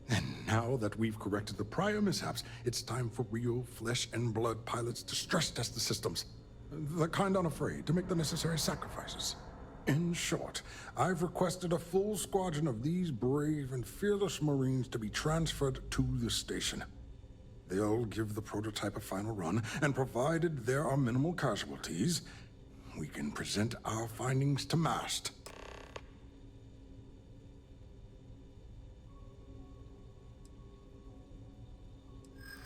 [SPEAKER 20] And now that we've corrected the prior mishaps, it's time for real flesh and blood pilots to stress test the systems. The kind unafraid to make the necessary sacrifices. In short, I've requested a full squadron of these brave and fearless Marines to be transferred to the station. They'll give the prototype a final run, and provided there are minimal casualties, we can present our findings to Mast.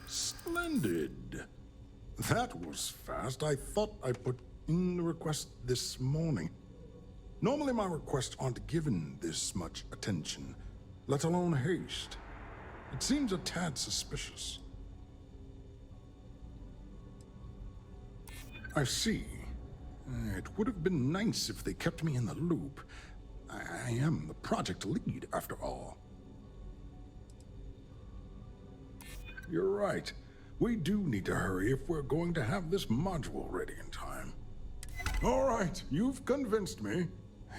[SPEAKER 20] Splendid. That was fast. I thought I put in the request this morning. Normally my requests aren't given this much attention, let alone haste. It seems a tad suspicious. I see. It would have been nice if they kept me in the loop. I am the project lead, after all. You're right. We do need to hurry if we're going to have this module ready in time. All right, you've convinced me.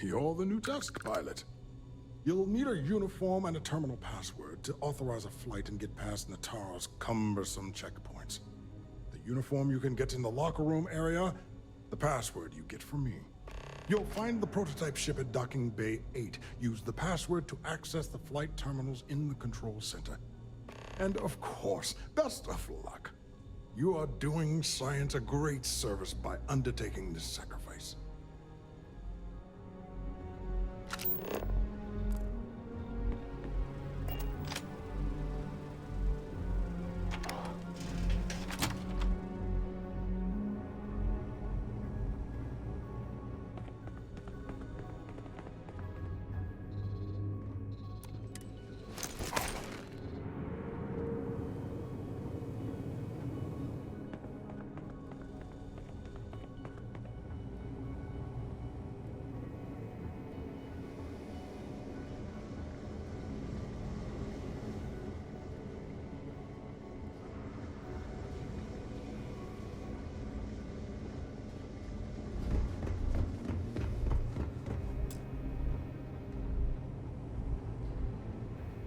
[SPEAKER 20] You're the new task pilot. You'll need a uniform and a terminal password to authorize a flight and get past Natar's cumbersome checkpoints. The uniform you can get in the locker room area, the password you get from me. You'll find the prototype ship at Docking Bay 8. Use the password to access the flight terminals in the control center. And of course, best of luck. You are doing science a great service by undertaking this sacrifice.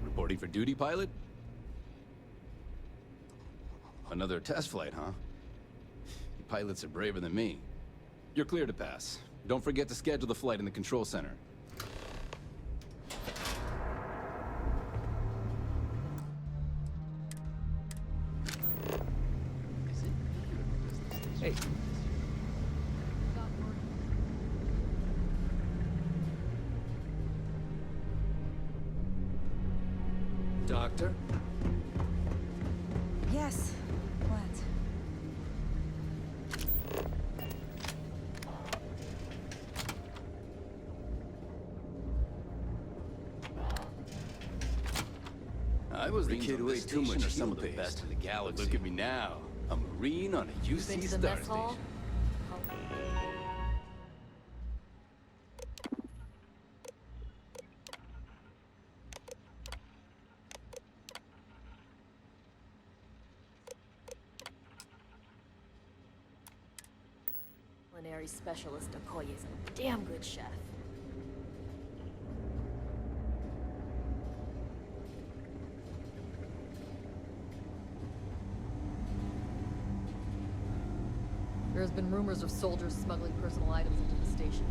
[SPEAKER 16] Reporting for duty, pilot? Another test flight, huh? You pilots are braver than me. You're clear to pass. Don't forget to schedule the flight in the control center.
[SPEAKER 1] Hey. Doctor?
[SPEAKER 3] Yes. What?
[SPEAKER 16] I was the kid who ate too much some of the best in the galaxy. Look at me now. A Marine on a UC Star Station.
[SPEAKER 11] Culinary specialist Okoye is a damn good chef.
[SPEAKER 15] There's been rumors of soldiers smuggling personal items into the station.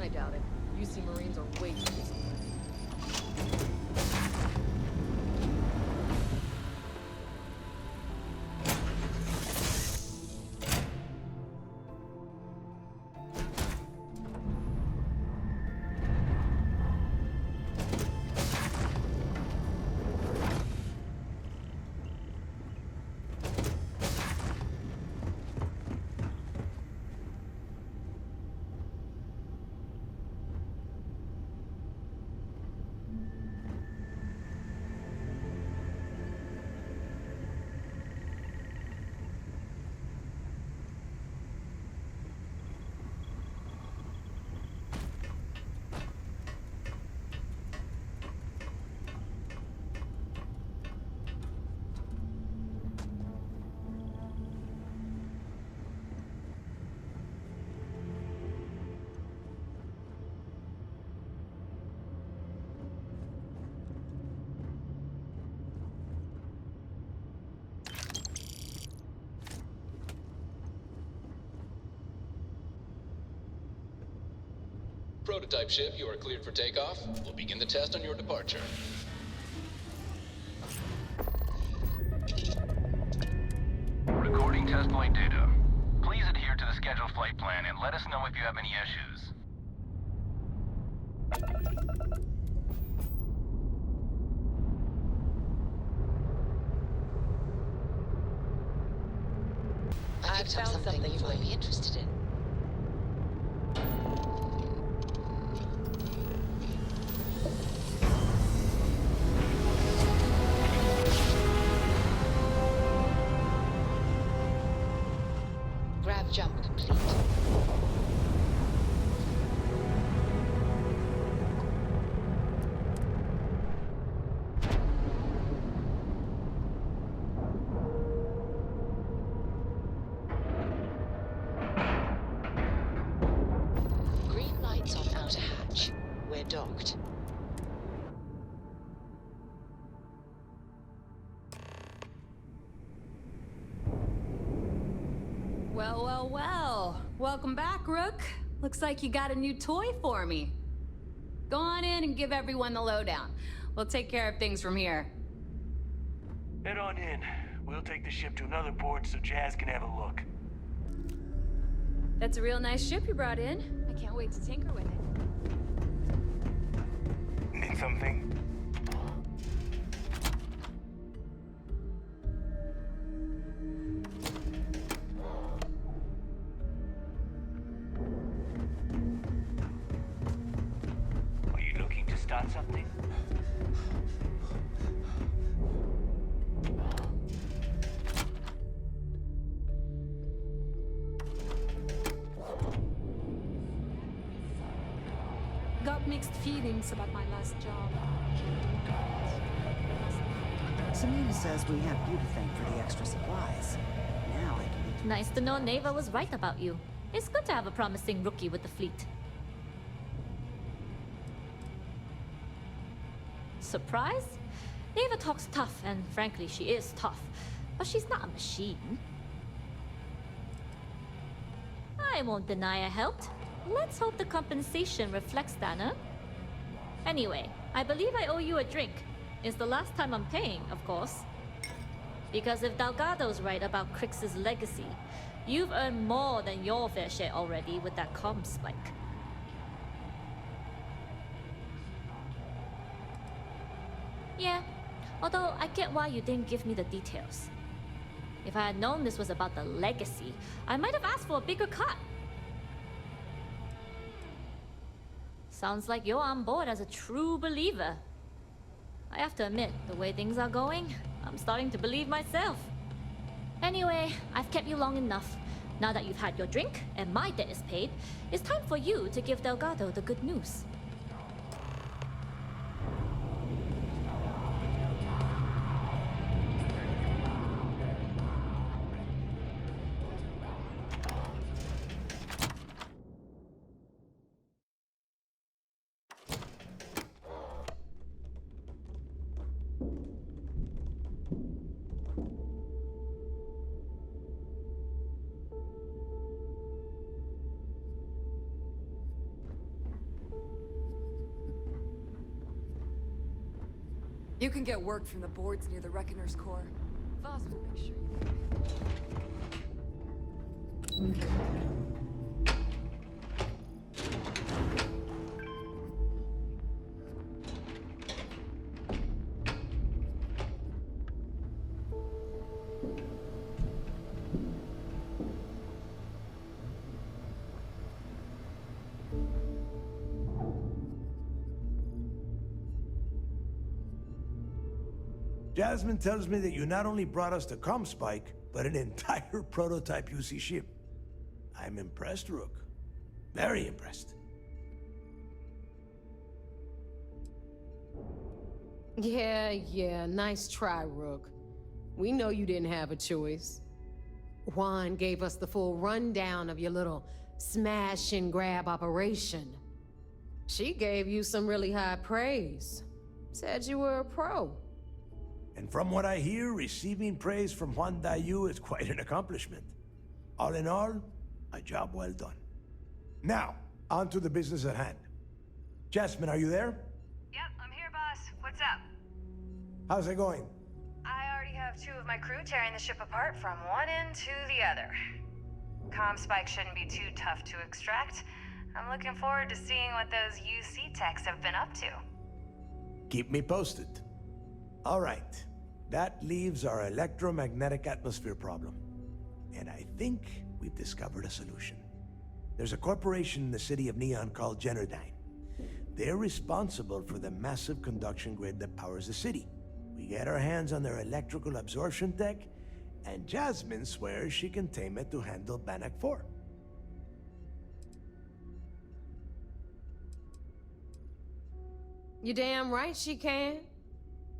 [SPEAKER 15] I doubt it. UC Marines are way too disciplined.
[SPEAKER 9] Prototype ship, you are cleared for takeoff. We'll begin the test on your departure.
[SPEAKER 12] Recording test flight data. Please adhere to the scheduled flight plan and let us know if you have any issues.
[SPEAKER 14] I've found something you might be interested in. Grav jump complete. Green lights on outer hatch. We're docked.
[SPEAKER 17] Well, well, well. Welcome back, Rook. Looks like you got a new toy for me. Go on in and give everyone the lowdown. We'll take care of things from here.
[SPEAKER 19] Head on in. We'll take the ship to another port so Jazz can have a look.
[SPEAKER 17] That's a real nice ship you brought in. I can't wait to tinker with it.
[SPEAKER 19] Need something? Are you looking to start something?
[SPEAKER 24] Got mixed feelings about my last job.
[SPEAKER 21] Samina says we have you to thank for the extra supplies. Now I can...
[SPEAKER 6] Nice to know Neva was right about you. It's good to have a promising rookie with the fleet. Surprise? Neva talks tough, and frankly, she is tough. But she's not a machine. I won't deny I helped. let's hope the compensation reflects that, huh? Anyway, I believe I owe you a drink. It's the last time I'm paying, of course. Because if Delgado's right about Crix's legacy, you've earned more than your fair share already with that comm spike. Yeah, although I get why you didn't give me the details. If I had known this was about the legacy, I might have asked for a bigger cut. Sounds like you're on board as a true believer. I have to admit, the way things are going, I'm starting to believe myself. Anyway, I've kept you long enough. Now that you've had your drink and my debt is paid, it's time for you to give Delgado the good news.
[SPEAKER 4] You can get work from the boards near the Reckoner's core. Voss will make sure you...
[SPEAKER 8] Jasmine tells me that you not only brought us the comm spike, but an entire prototype UC ship. I'm impressed, Rook. Very impressed.
[SPEAKER 24] Yeah, nice try, Rook. We know you didn't have a choice. Juan gave us the full rundown of your little smash and grab operation. She gave you some really high praise. Said you were a pro.
[SPEAKER 8] And from what I hear, receiving praise from Juan Dayu is quite an accomplishment. All in all, a job well done. Now, on to the business at hand. Jasmine, are you there?
[SPEAKER 5] Yep, I'm here, boss. What's up?
[SPEAKER 8] How's it going?
[SPEAKER 5] I already have 2 of my crew tearing the ship apart from one end to the other. Comm spike shouldn't be too tough to extract. I'm looking forward to seeing what those UC techs have been up to.
[SPEAKER 8] Keep me posted. All right, that leaves our electromagnetic atmosphere problem. And I think we've discovered a solution. There's a corporation in the city of Neon called Generdyne. They're responsible for the massive conduction grid that powers the city. We get our hands on their electrical absorption tech, and Jasmine swears she can tame it to handle Bannock 4.
[SPEAKER 24] You damn right she can.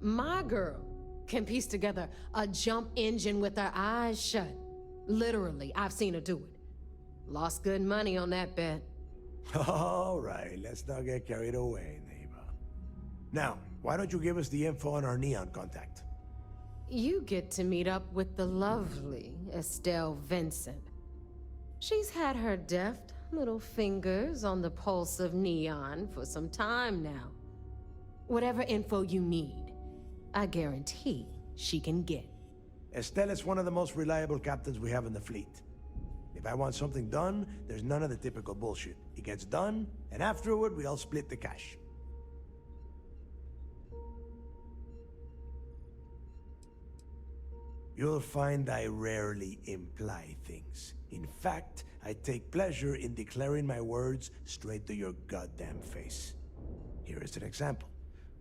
[SPEAKER 24] My girl can piece together a jump engine with her eyes shut. Literally, I've seen her do it. Lost good money on that bet.
[SPEAKER 8] All right, let's not get carried away, neighbor. Now, why don't you give us the info on our Neon contact?
[SPEAKER 24] You get to meet up with the lovely Estelle Vincent. She's had her deft little fingers on the pulse of Neon for some time now. Whatever info you need, I guarantee she can get.
[SPEAKER 8] Estelle is one of the most reliable captains we have in the fleet. If I want something done, there's none of the typical bullshit. It gets done, and afterward, we all split the cash. You'll find I rarely imply things. In fact, I take pleasure in declaring my words straight to your goddamn face. Here is an example.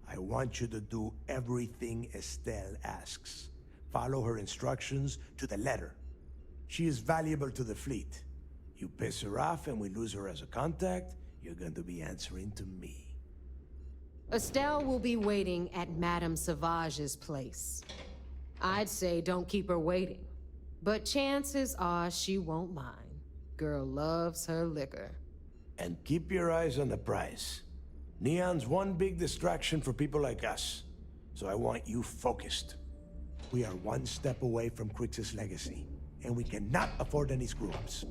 [SPEAKER 8] I want you to do everything Estelle asks. Follow her instructions to the letter. She is valuable to the fleet. You piss her off and we lose her as a contact, you're going to be answering to me.
[SPEAKER 24] Estelle will be waiting at Madame Sauvage's place. I'd say don't keep her waiting, but chances are she won't mind. Girl loves her liquor.
[SPEAKER 8] And keep your eyes on the prize. Neon's one big distraction for people like us, so I want you focused. We are one step away from Crix's legacy, and we cannot afford any screw-ups.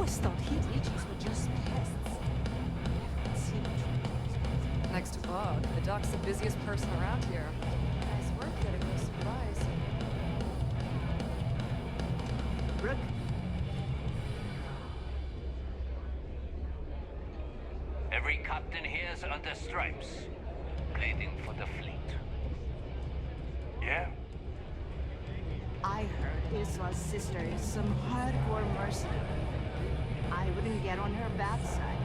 [SPEAKER 3] always thought heat leeches were just pests. Haven't seen a
[SPEAKER 4] Next to Bob, the doc's the busiest person around here. Nice work getting those supplies.
[SPEAKER 21] Rook?
[SPEAKER 12] Every captain here's under stripes, waiting for the fleet.
[SPEAKER 19] Yeah?
[SPEAKER 21] I heard Iswa's sister is some hardcore mercenary. I wouldn't get on her bad side.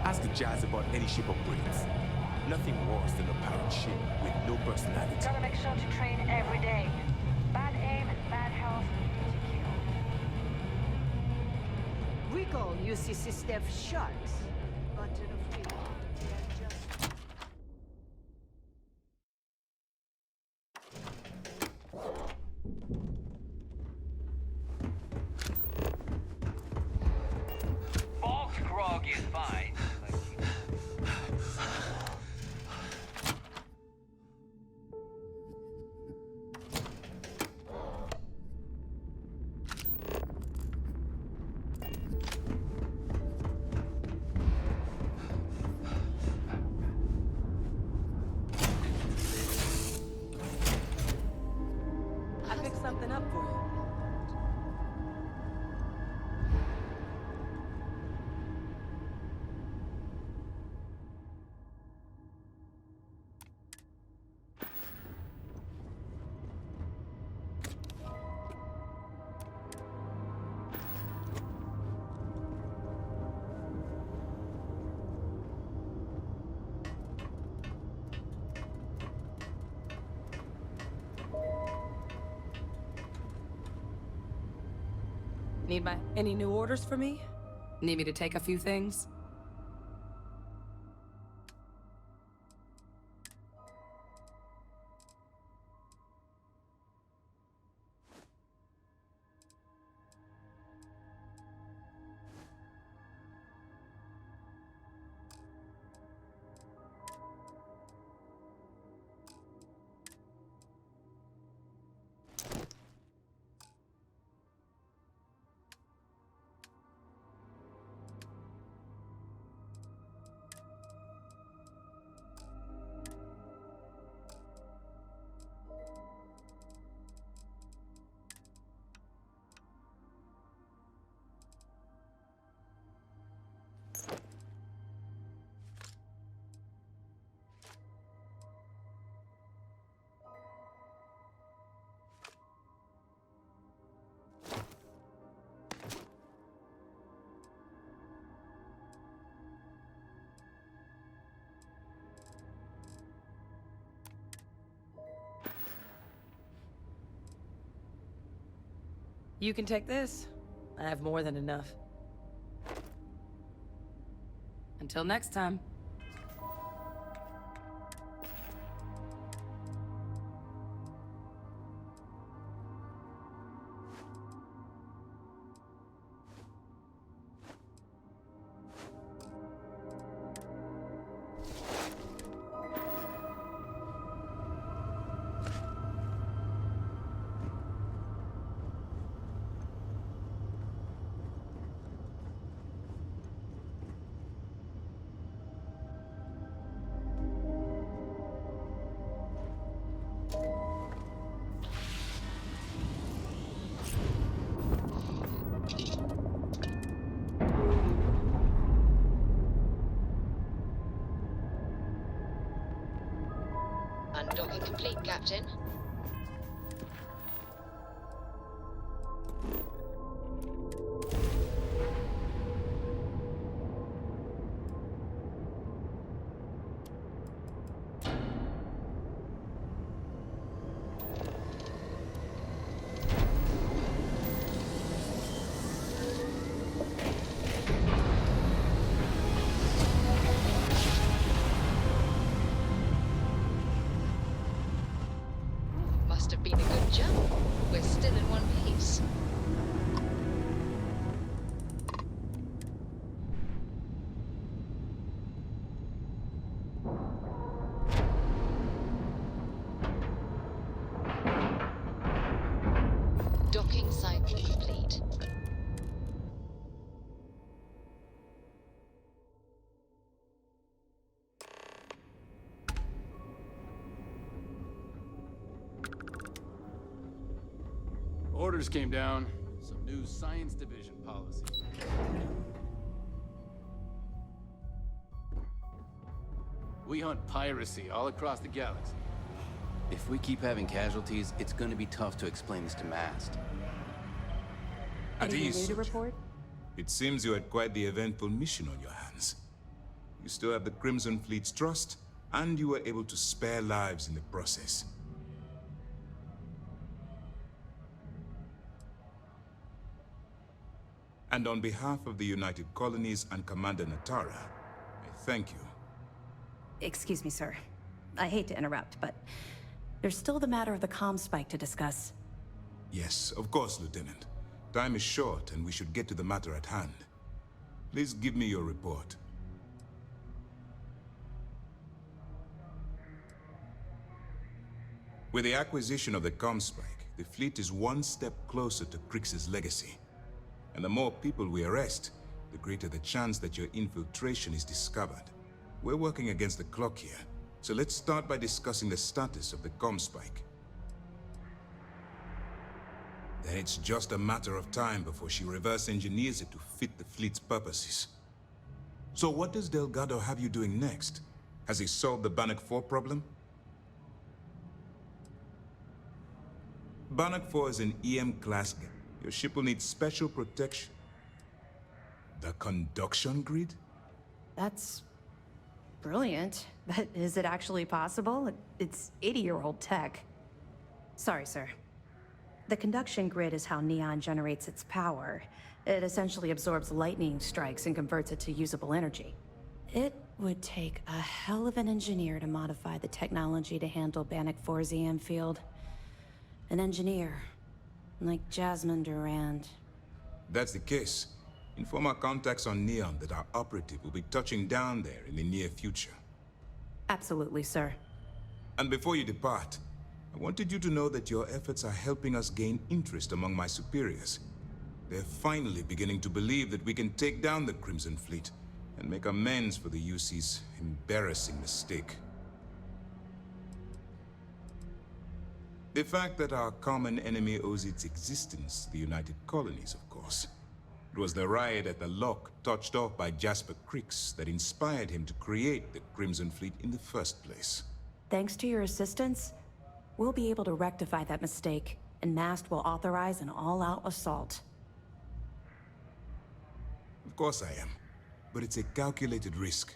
[SPEAKER 2] Ask Jazz about any ship upgrades. Nothing worse than a pirate ship with no personality.
[SPEAKER 13] Gotta make sure to train every day. Bad aim and bad health to kill.
[SPEAKER 21] Rico uses his Steph sharks, but to the fleet, they're just...
[SPEAKER 12] False grog is fine.
[SPEAKER 21] I picked something up for you.
[SPEAKER 3] Any new orders for me? Need me to take a few things? You can take this. I have more than enough. Until next time.
[SPEAKER 14] Undocking complete, Captain. Docking cycle complete.
[SPEAKER 16] Orders came down. Some new science division policy. We hunt piracy all across the galaxy. If we keep having casualties, it's gonna be tough to explain this to Mast.
[SPEAKER 7] At
[SPEAKER 10] Anything
[SPEAKER 7] ease,
[SPEAKER 10] new to
[SPEAKER 7] soldier.
[SPEAKER 10] report?
[SPEAKER 7] It seems you had quite the eventful mission on your hands. You still have the Crimson Fleet's trust, and you were able to spare lives in the process. And on behalf of the United Colonies and Commander Natara, I thank you.
[SPEAKER 10] Excuse me, sir. I hate to interrupt, but there's still the matter of the comm spike to discuss.
[SPEAKER 7] Yes, of course, Lieutenant. Time is short, and we should get to the matter at hand. Please give me your report. With the acquisition of the comm spike, the fleet is one step closer to Krix's legacy. And the more people we arrest, the greater the chance that your infiltration is discovered. We're working against the clock here, so let's start by discussing the status of the comm spike. Then it's just a matter of time before she reverse engineers it to fit the fleet's purposes. So what does Delgado have you doing next? Has he solved the Bannock 4 problem? Bannock 4 is an EM-class gun. Your ship will need special protection. The conduction grid?
[SPEAKER 10] That's brilliant, but is it actually possible? It's 80-year-old tech. Sorry, sir. The conduction grid is how Neon generates its power. It essentially absorbs lightning strikes and converts it to usable energy. It would take a hell of an engineer to modify the technology to handle Bannock 4's EM field. An engineer, like Jasmine Durand.
[SPEAKER 7] That's the case. Inform our contacts on Neon that our operative will be touching down there in the near future.
[SPEAKER 10] Absolutely, sir.
[SPEAKER 7] And before you depart, I wanted you to know that your efforts are helping us gain interest among my superiors. They're finally beginning to believe that we can take down the Crimson Fleet and make amends for the UC's embarrassing mistake. The fact that our common enemy owes its existence to the United Colonies, of course. It was the riot at the Lock, touched off by Jasper Krix, that inspired him to create the Crimson Fleet in the first place.
[SPEAKER 10] Thanks to your assistance, we'll be able to rectify that mistake, and Mast will authorize an all-out assault.
[SPEAKER 7] Of course I am, but it's a calculated risk.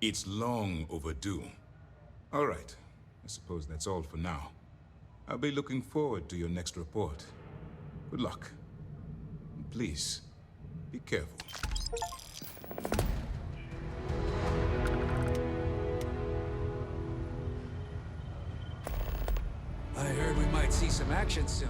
[SPEAKER 7] It's long overdue. All right, I suppose that's all for now. I'll be looking forward to your next report. Good luck. And please, be careful.
[SPEAKER 22] I heard we might see some action soon.